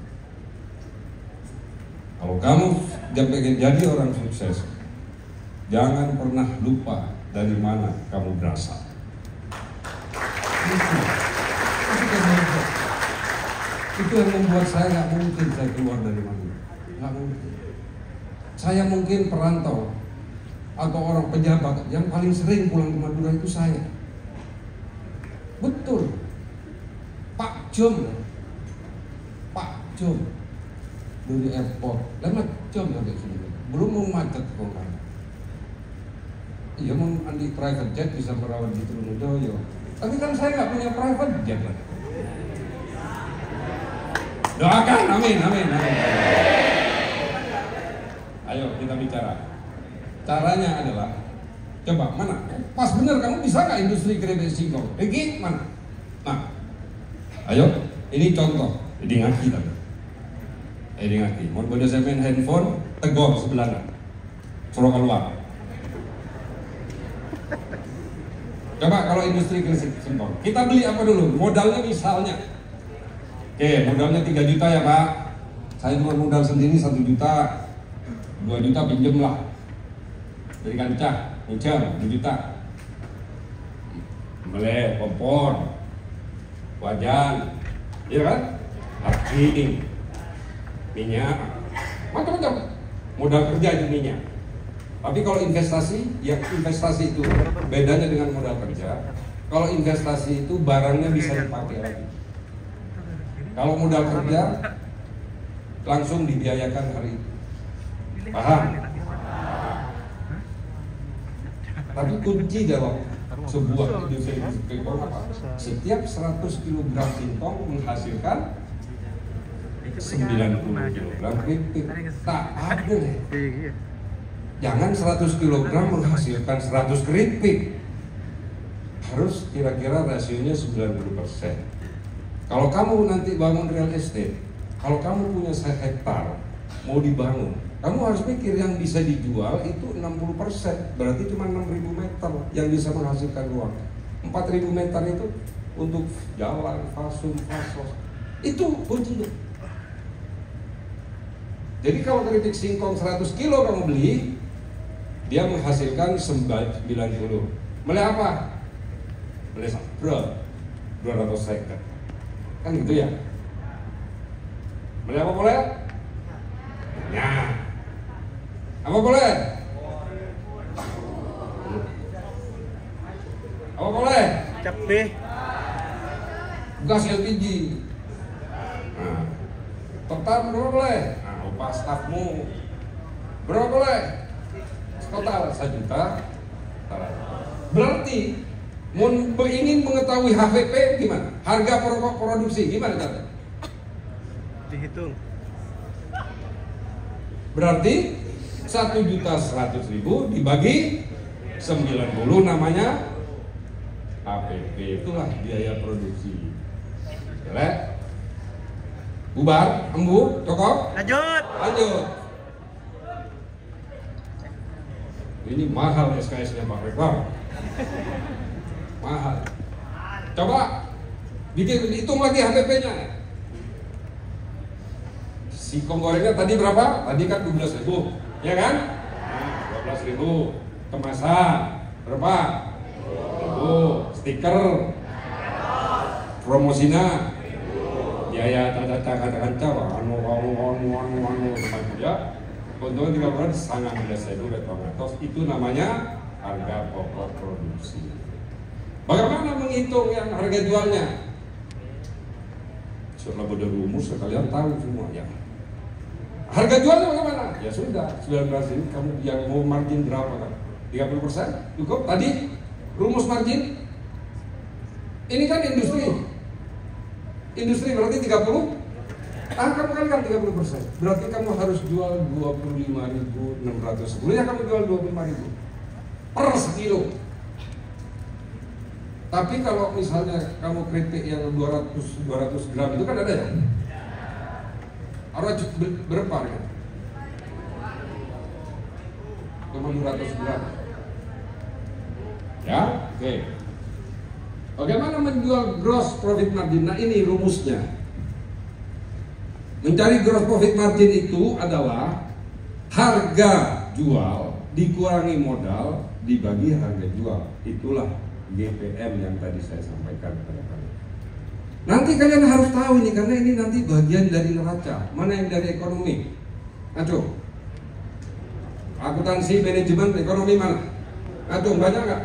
kalau kamu pengen jadi orang sukses, jangan pernah lupa dari mana kamu berasal. Itu yang membuat saya nggak mungkin saya keluar dari Madura, nggak mungkin. Saya mungkin perantau atau orang pejabat yang paling sering pulang ke Madura itu saya. Betul. Pak Jom dari airport 5 jam sampai sini, belum mau macet kok kan. Iya, mau andi private jet bisa merawat di Trunojoyo, tapi kan saya nggak punya private jet lah. Doakan, amin. Ayo kita bicara. Caranya adalah, coba mana? Pas bener, kamu bisa nggak industri keripik singkong? Pergi mana? Nah, ayo, ini contoh. Jadi ngaji tadi. Ini ngerti. Mau bodoh saya main handphone, tegor sebelah suruh keluar. Coba kalau industri singkong, kita beli apa dulu? Modalnya misalnya, oke, modalnya 3 juta ya Pak. Saya cuma modal sendiri 1 juta, 2 juta pinjem lah. Dari kancah, pinjam 2 juta. Beli kompor, wajan, iya kan? Hargi, minyak, macam-macam. Modal kerja itu minyak. Tapi kalau investasi, yang investasi itu bedanya dengan modal kerja. Kalau investasi itu barangnya bisa dipakai lagi. Kalau modal kerja langsung dibiayakan hari itu. Paham? Tapi kunci dalam sebuah industri singkong apa? Setiap 100 kg singkong menghasilkan 90 kg keripik. Tak ada. Jangan 100 kg menghasilkan 100 keripik. Harus kira-kira rasionya 90%. Kalau kamu nanti bangun real estate, kalau kamu punya 1 hektar mau dibangun, kamu harus pikir yang bisa dijual itu 60%, berarti cuma 6.000 meter yang bisa menghasilkan uang. 4.000 meter itu untuk jalan, fasum, fasos. Itu kuncinya. Jadi kalau keripik singkong 100 kilo kamu beli, dia menghasilkan 90. Beli apa? Beli sabro 200 seket. Kan gitu ya. Beli apa boleh? Ya. Apa boleh? Apa boleh? Cabe. Gas LPG. Nah, total berapa boleh? Nah, upah stafmu berapa boleh? Total 1 juta. Berarti ingin mengetahui HVP gimana? Harga pokok produksi gimana caranya? Dihitung. Berarti 1.100.000 dibagi 90 namanya HPP, itulah biaya produksi. Jelek. Bubar, embu, cukup? Lanjut. Ini mahal SKS-nya Pak Rektor. Mahal. Coba hitung lagi HPP-nya. Singkong gorengnya tadi berapa? Tadi kan 12.000, ya kan? Nah, 12.000. Kemasan berapa? 1.000. Stiker, promosinya, biaya katakan cawa, anu ya. Keuntungan 3 bulan sangat 11.000 itu namanya harga pokok produksi. Bagaimana menghitung yang harga jualnya? Setelah beda rumus kalian tahu semua ya. Harga jualnya bagaimana? Ya sudah, 19.000 kamu yang mau margin berapa kan? 30% cukup. Tadi rumus margin. Ini kan industri berarti 30. Kamu kan 30%. Berarti kamu harus jual 25.600. Sebelumnya kamu jual 25.000 per sekilo. Tapi kalau misalnya kamu keripik yang 200 gram itu kan ada ya? Harus berapa ya? Cuma 200 gram. Ya, oke. Bagaimana menjual gross profit margin? Nah ini rumusnya. Mencari gross profit margin itu adalah harga jual dikurangi modal dibagi harga jual. Itulah GPM yang tadi saya sampaikan kepada kalian. Nanti kalian harus tahu ini karena ini nanti bagian dari neraca. Mana yang dari ekonomi? Aduh. Akuntansi, manajemen, ekonomi mana? Aduh, banyak nggak?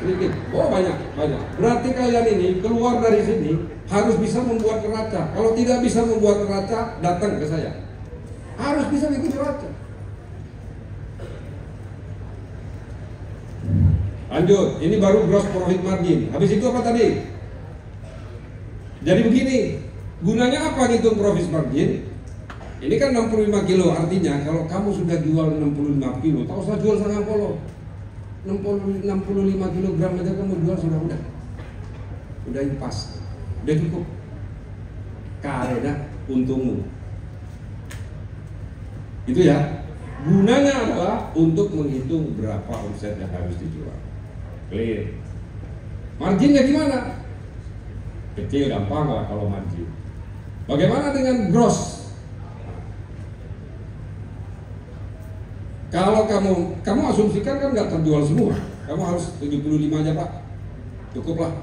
Sedikit. Oh banyak. Berarti kalian ini keluar dari sini harus bisa membuat neraca. Kalau tidak bisa membuat neraca, datang ke saya. Harus bisa bikin neraca. Lanjut, ini baru gross profit margin. Habis itu apa tadi? Jadi begini, gunanya apa ngitung profit margin? Ini kan 65 kilo, artinya kalau kamu sudah jual 65 kilo, tak usah jual 90. 65 kilogram aja kamu jual udah impas, udah cukup. Karena untungmu Itu ya. Gunanya adalah untuk menghitung berapa omset yang harus dijual. Clear. Marginnya gimana? Kecil, gampang lah kalau margin. Bagaimana dengan gross? Kalau kamu asumsikan kan nggak terjual semua, kamu harus 75 aja Pak, cukup lah.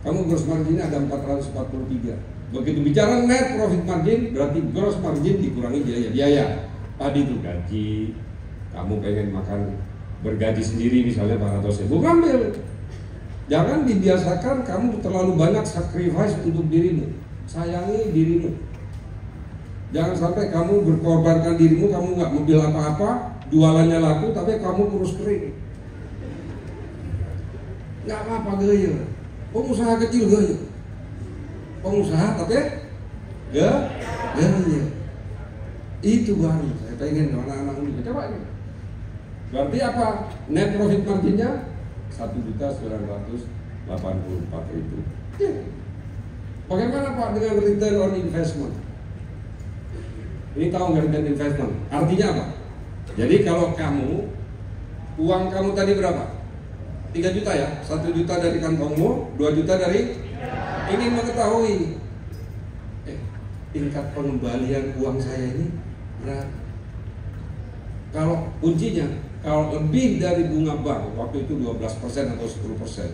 Kamu gross marginnya ada 443. Begitu bicara net profit margin, berarti gross margin dikurangi biaya. Tadi itu gaji, kamu pengen makan bergaji sendiri misalnya 400.000, ngambil. Jangan dibiasakan kamu terlalu banyak sacrifice untuk dirimu. Sayangi dirimu. Jangan sampai kamu berkorbankan dirimu, kamu nggak mobil apa-apa, jualannya laku, tapi kamu kurus kering. Nggak apa-apa gaya. Pengusaha kecil gaya. Pengusaha tapi gaya. Itu baru saya pengen anak-anak muda coba ini. Berarti apa? Net profit marginnya 1.984.000. Bagaimana Pak dengan return on investment? Ini tahu nggak return investment? Artinya apa? Jadi kalau uang kamu tadi berapa? 3 juta ya? 1 juta dari kantongmu, 2 juta dari ingin mengetahui tingkat pengembalian uang saya ini berapa? Kalau kuncinya, kalau lebih dari bunga bank, waktu itu 12% atau 10%.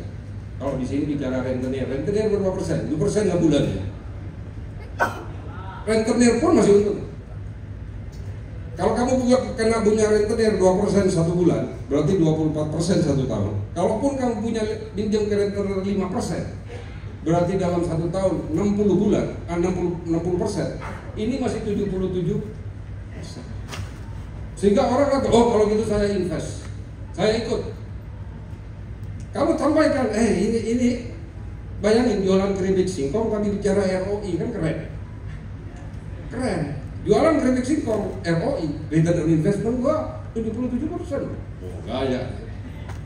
Kalau di sini bicara rentenir berapa persen? 2% nggak bulannya. Rentenir pun masih untung. Kalau kamu kena bunga rentenir 2% 1 bulan, berarti 24% 1 tahun. Kalaupun kamu punya pinjam ke rentenir 5%, berarti dalam 1 tahun 60 bulan, 60%. Ini masih 77%. Sehingga orang kata, oh kalau gitu saya invest, saya ikut. Kamu sampaikan, ini bayangin jualan keripik singkong tapi bicara ROI kan keren. Jualan keripik singkong ROI, return on investment gua 77%. Oh gaya.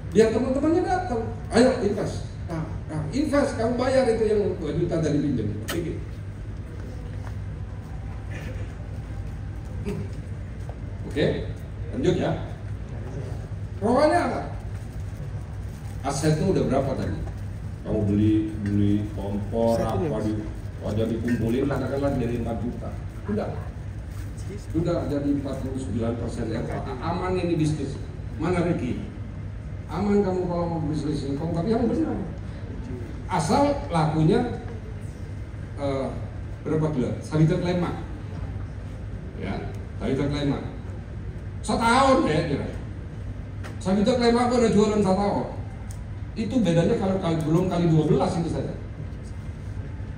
Biar teman-temannya datang, ayo invest. Nah, invest, kamu bayar itu yang 2 juta dari pinjam. Oke, lanjut ya. Pokoknya apa? Asetnya udah berapa tadi? Kamu beli kompor apa wajah dikumpulin katakanlah jadi 4 juta. Sudah jadi 49% ya. Aman ini bisnis. Mana Ricky? Aman kamu kalau mau bisnis singkong, tapi yang benar. Asal lakunya berapa bulan? Salitat lema. Ya, salitat lema. 1 tahun ya kira. Salitat lema apa udah jualan 1 tahun. Itu bedanya kalau belum kali 12 itu saja.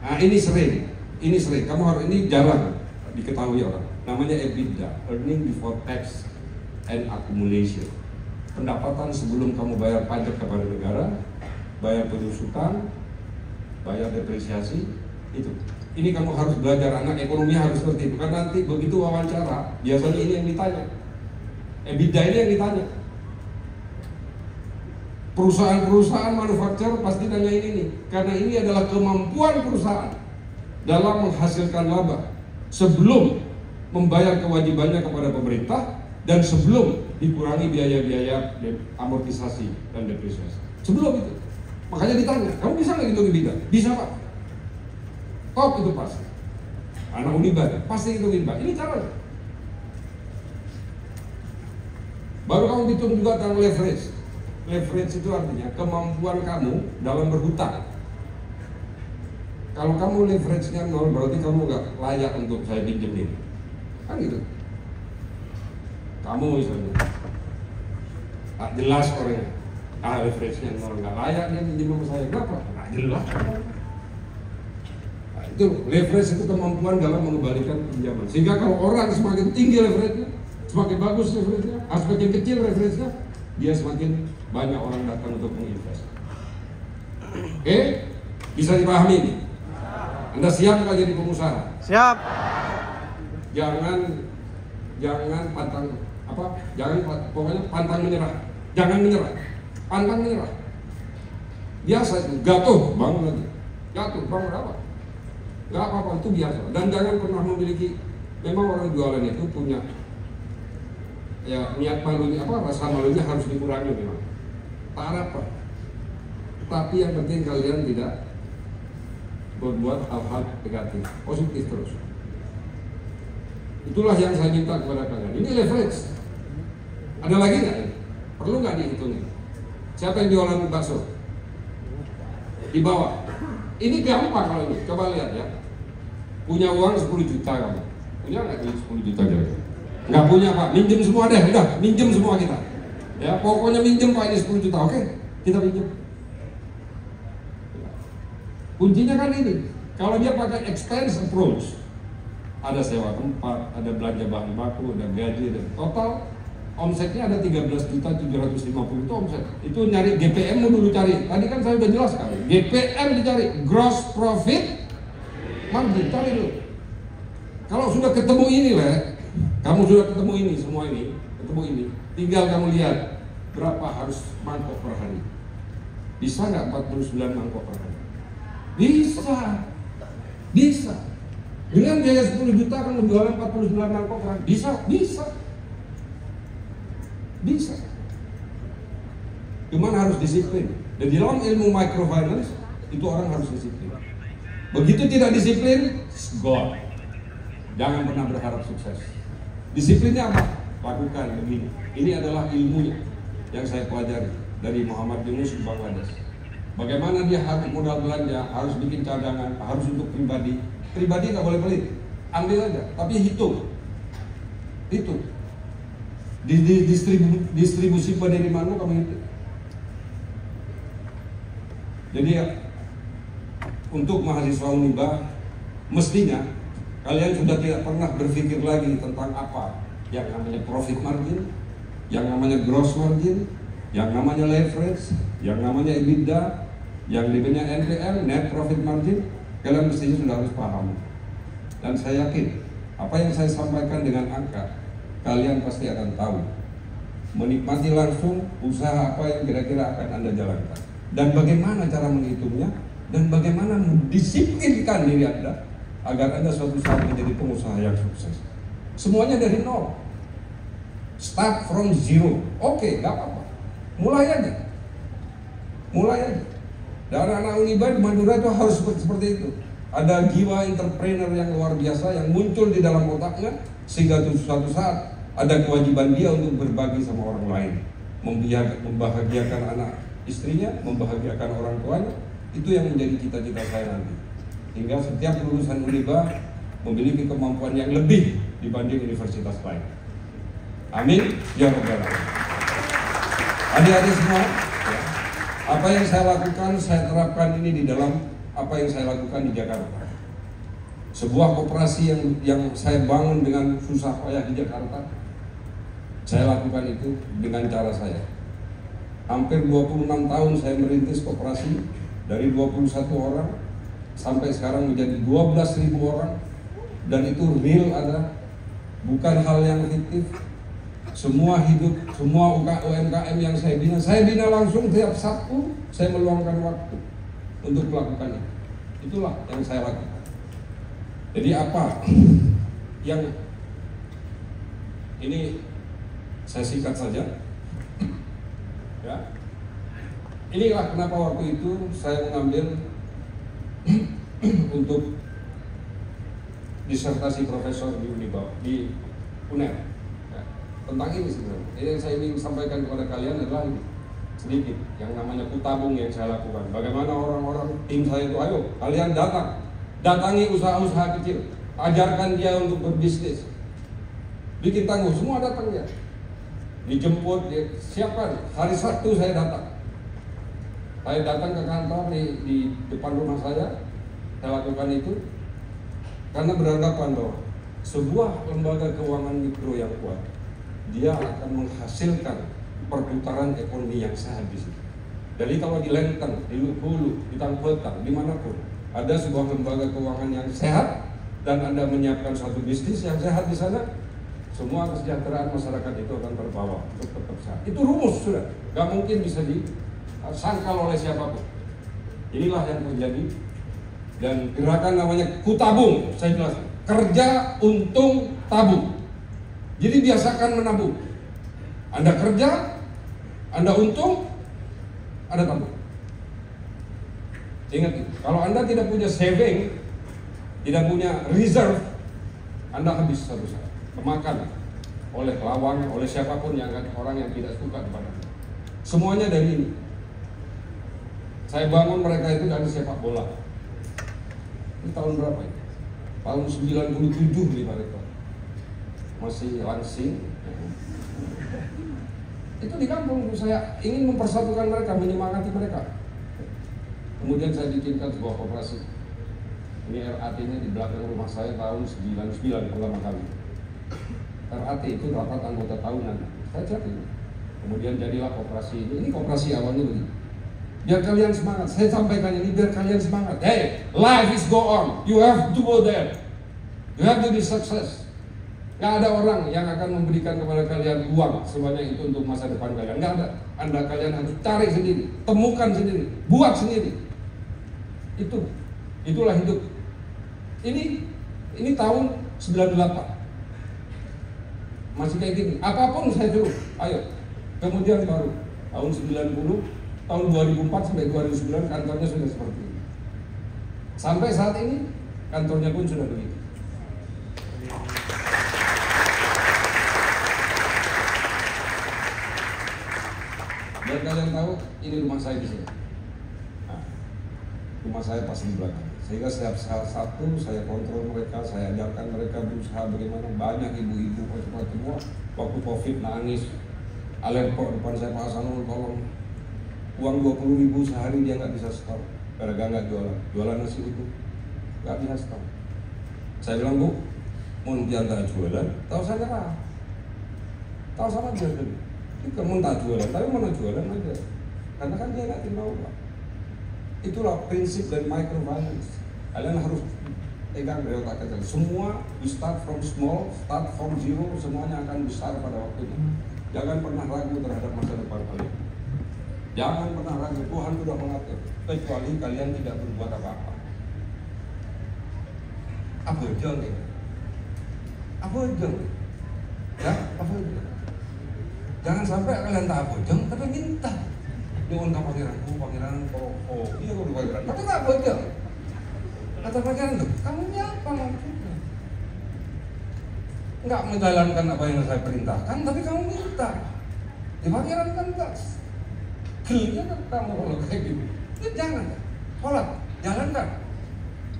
Nah ini sering. Kamu harus, ini jarang diketahui orang. Namanya EBITDA, earning before tax and accumulation. Pendapatan sebelum kamu bayar pajak kepada negara, bayar penyusutan, bayar depresiasi, itu. Ini kamu harus belajar, anak ekonomi harus ngerti. Karena nanti begitu wawancara, biasanya ini yang ditanya. EBITDA ini yang ditanya. Perusahaan-perusahaan manufaktur pasti nanya ini nih, karena ini adalah kemampuan perusahaan dalam menghasilkan laba sebelum membayar kewajibannya kepada pemerintah dan sebelum dikurangi biaya-biaya amortisasi dan depresiasi. Sebelum itu, makanya ditanya, kamu bisa nggak hitung EBITDA? Bisa Pak. Top itu pasti. Anak Uniba pasti hitung EBITDA. Ini caranya. Baru kamu hitung juga tentang leverage. Leverage itu artinya kemampuan kamu dalam berhutang. Kalau kamu leverage-nya 0, berarti kamu nggak layak untuk saya pinjemin. Kan gitu. Kamu misalnya tak jelas orangnya, leverage-nya 0, nggak layak dia pinjam sama saya. Kenapa? Nggak jelas. Nah, itu leverage itu kemampuan dalam mengembalikan pinjaman. Sehingga kalau orang semakin tinggi leverage-nya, semakin bagus leverage-nya, semakin kecil leverage-nya, dia semakin banyak orang datang untuk menginvest. Oke? Bisa dipahami ini? Anda siap nggak jadi pengusaha? Siap. Jangan pantang pokoknya pantang menyerah. Jangan menyerah. Pantang menyerah. Biasa itu, jatuh bangun lagi. Jatuh bangun apa? Nggak apa-apa, itu biasa. Dan jangan pernah memiliki, memang orang jualan itu punya ya niat malunya rasa malunya harus dikurangi memang. Tak apa. Tapi yang penting kalian tidak berbuat hal-hal negatif, positif terus. Itulah yang saya minta kepada kalian. Ini leverage. Ada lagi nggak? Perlu nggak dihitungin? Siapa yang jualan bakso? Di bawah. Ini gampang kalau ini. Coba lihat ya. Punya uang 10 juta kamu. Punya nggak 10 juta kira-kira? Nggak punya Pak. Minjem semua deh. Udah, minjem semua kita. Ya, pokoknya minjem Pak ini 10 juta. Oke, kita minjem. Kuncinya kan ini. Kalau dia pakai expense approach, ada sewa tempat, ada belanja bahan baku, ada gaji, dan total omsetnya ada 13.750 itu omset. Itu nyari GPM dulu cari. Tadi kan saya udah jelaskan. GPM dicari, gross profit margin, cari dulu. Kalau sudah ketemu ini kamu sudah ketemu ini semua ini, ketemu ini, tinggal kamu lihat berapa harus mangkok per hari. Bisa nggak 49 mangkok per hari? Bisa. Dengan biaya 10 juta kan menjualan 49 mangkok per hari. Bisa. Cuman harus disiplin. Dan di dalam ilmu microfinance itu orang harus disiplin. Begitu tidak disiplin, God. Jangan pernah berharap sukses. Disiplinnya apa? Lakukan begini. Ini adalah ilmunya yang saya pelajari dari Muhammad Yunus di Bangladesh. Bagaimana dia harus modal belanja, harus bikin cadangan, harus untuk pribadi. Pribadi nggak boleh pelit, ambil aja, tapi hitung. Distribusi penerimaan kamu hitung. Jadi ya, untuk mahasiswa Uniba, mestinya kalian sudah tidak pernah berpikir lagi tentang apa yang namanya profit margin, yang namanya gross margin, yang namanya leverage, yang namanya EBITDA, yang namanya NPL, net profit margin. Kalian mestinya sudah harus paham. Dan saya yakin apa yang saya sampaikan dengan angka, kalian pasti akan tahu. Menikmati langsung usaha apa yang kira-kira akan Anda jalankan. Dan bagaimana cara menghitungnya, dan bagaimana mendisiplinkan diri Anda agar Anda suatu saat menjadi pengusaha yang sukses. Semuanya dari nol. Start from zero. Oke, gak apa-apa. Mulai aja. Dan anak-anak Uniba di Madura itu harus seperti itu. Ada jiwa entrepreneur yang luar biasa yang muncul di dalam otaknya, sehingga suatu saat ada kewajiban dia untuk berbagi sama orang lain, membahagiakan anak istrinya, membahagiakan orang tuanya. Itu yang menjadi cita-cita saya nanti. Hingga setiap lulusan Uniba memiliki kemampuan yang lebih dibanding universitas lain. Amin. Ya Rabbal Alamin. Adik-adik semua, apa yang saya lakukan, saya terapkan ini di dalam apa yang saya lakukan di Jakarta. Sebuah koperasi yang saya bangun dengan susah payah di Jakarta, saya lakukan itu dengan cara saya. Hampir 26 tahun saya merintis koperasi, dari 21 orang sampai sekarang menjadi 12.000 orang, dan itu real ada, bukan hal yang fiktif. Semua hidup, semua UMKM yang saya bina langsung tiap Sabtu. Saya meluangkan waktu untuk melakukan itu. Itulah yang saya lakukan. Jadi apa yang ini saya singkat saja. Ya. Inilah kenapa waktu itu saya mengambil untuk disertasi profesor di UNER. Tentang ini sebenarnya. Ini yang saya ingin sampaikan kepada kalian adalah ini, sedikit yang namanya kutabung yang saya lakukan. Bagaimana orang-orang tim saya itu, ayo kalian datangi usaha-usaha kecil, ajarkan dia untuk berbisnis, bikin tangguh, semua datang ya, dijemput, siapkan. Hari Sabtu saya datang ke kantor di depan rumah saya lakukan itu karena beranggapan bahwa sebuah lembaga keuangan mikro yang kuat, dia akan menghasilkan perputaran ekonomi yang sehat di situ. Jadi kalau di Lenteng, di Hulu, di Tangkotang, dimanapun ada sebuah lembaga keuangan yang sehat dan Anda menyiapkan suatu bisnis yang sehat di sana, semua kesejahteraan masyarakat itu akan terbawa untuk tetap sehat. Itu rumus sudah, gak mungkin bisa disangkal oleh siapapun. Inilah yang terjadi. Dan gerakan namanya kutabung, saya jelaskan. Kerja, untung, tabung. Jadi biasakan menabung. Anda kerja, Anda untung, Anda tabung. Ingat, kalau Anda tidak punya saving, tidak punya reserve, Anda habis satu saat, kemakan oleh lawan, oleh siapapun yang orang yang tidak suka kepada Anda. Semuanya dari ini. Saya bangun mereka itu dari sepak bola. Ini tahun berapa ini? Tahun 97 nih mereka. Masih langsing. Itu di kampung saya ingin mempersatukan mereka, menyemangati mereka. Kemudian saya bikinkan sebuah koperasi. Ini RAT-nya di belakang rumah saya tahun 99 pertama kali. RAT itu rapat anggota tahunan. Saya cari. Kemudian jadilah koperasi ini. Ini koperasi awalnya begini. Biar kalian semangat. Saya sampaikan ini biar kalian semangat. Hey, life is go on. You have to go there. You have to be success. Gak ada orang yang akan memberikan kepada kalian uang sebanyak itu untuk masa depan kalian. Gak ada. Kalian harus cari sendiri, temukan sendiri, buat sendiri. Itulah hidup. Ini tahun 98. Masih kayak gini. Apapun saya suruh, ayo. Kemudian baru tahun 90, tahun 2004 sampai 2009 kantornya sudah seperti ini. Sampai saat ini kantornya pun sudah begitu. Biar kalian tahu, ini rumah saya di sini. Nah, rumah saya pas di belakang. Sehingga setiap Sabtu saya kontrol mereka, saya ajarkan mereka berusaha bagaimana. Banyak ibu-ibu semua waktu COVID nangis. Alerpo depan saya, Pak Hasanul, tolong uang 20.000 sehari dia nggak bisa setor. Gara-gara nggak jualan nasi utuh, nggak bisa setor. Saya bilang, Bu, mau diantara jualan, tahu saya nyerah, tahu sama aja dulu. Kamu tak jualan, tapi mana jualan aja. Karena kan dia nggak terima uang. Itulah prinsip dari microfinance. Kalian harus pegang dari otak kecil. Semua we start from small, start from zero, semuanya akan besar pada waktunya. Jangan pernah ragu terhadap masa depan kalian. Jangan pernah ragu, Tuhan sudah mengatur. Kecuali kalian tidak berbuat apa-apa. Apa aja nih? Apa aja? Ya, apa aja? Jangan sampai kalian tak bojong, tapi minta. Nyuwun ka pangeran oh iya kok pangeran. Tapi tak bojong. Kata pangeran tuh, kamu ini apa maksudnya? Enggak menjalankan apa yang saya perintahkan, tapi kamu minta. Di pangeran kan enggak. Gilnya kan kamu kalau kayak gitu. Ya jangan. Sholat, jalankan.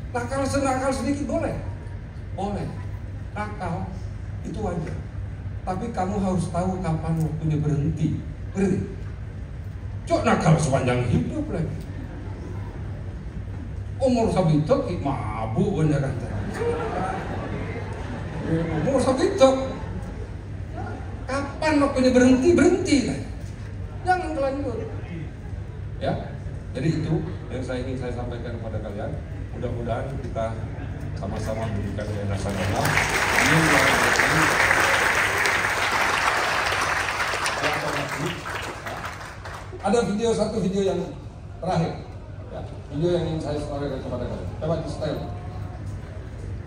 Nakal sedikit boleh. Boleh. Nakal itu wajar. Tapi kamu harus tahu kapan waktunya berhenti. Cok nakal sepanjang hidup lagi. Umur sabitok mabuk bener kan. Umur sabitok. Kapan waktunya berhenti lah. Jangan kelanjut. Ya. Jadi itu yang ingin saya sampaikan kepada kalian. Mudah-mudahan kita sama-sama berikan yayasan Allah. Ada satu video yang terakhir, ya, video yang ingin saya sampaikan kepada kalian. Coba di style,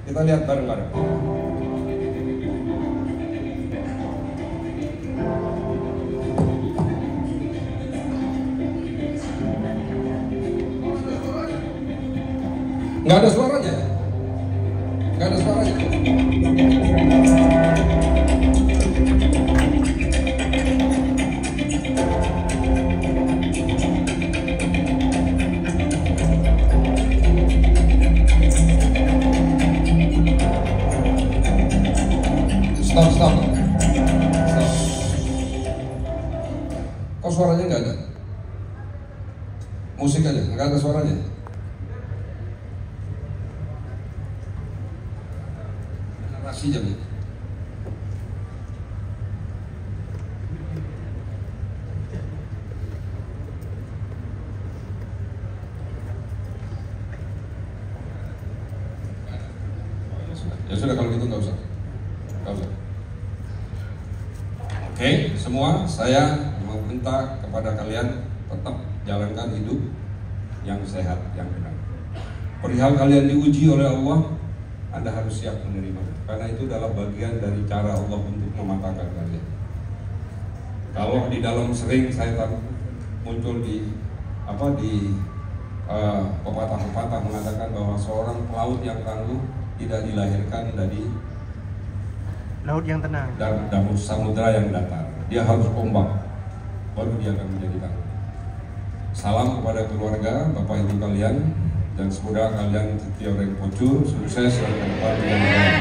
kita lihat bareng-bareng. Nggak ada suaranya, nggak ada suaranya. Stop. Kok suaranya nggak ada? Musik aja, nggak ada suaranya. Narasi jam itu. Ya sudah kalau gitu nggak usah. Oke, semua saya meminta kepada kalian tetap jalankan hidup yang sehat, yang benar. Perihal kalian diuji oleh Allah, Anda harus siap menerima. Karena itu adalah bagian dari cara Allah untuk mematahkan kalian. Kalau di dalam sering saya muncul di pepatah-pepatah mengatakan bahwa seorang pelaut yang tangguh tidak dilahirkan dari Laut yang tenang. dan samudra yang datar. Dia harus ombak, baru dia akan menjadi tangguh. Salam kepada keluarga, Bapak Ibu kalian, dan semoga kalian tiap pocur, sukses dan kedepan yang baik.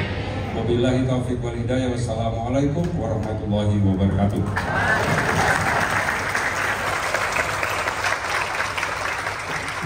Wabillahi taufiq wal hidayah. Wassalamualaikum warahmatullahi wabarakatuh.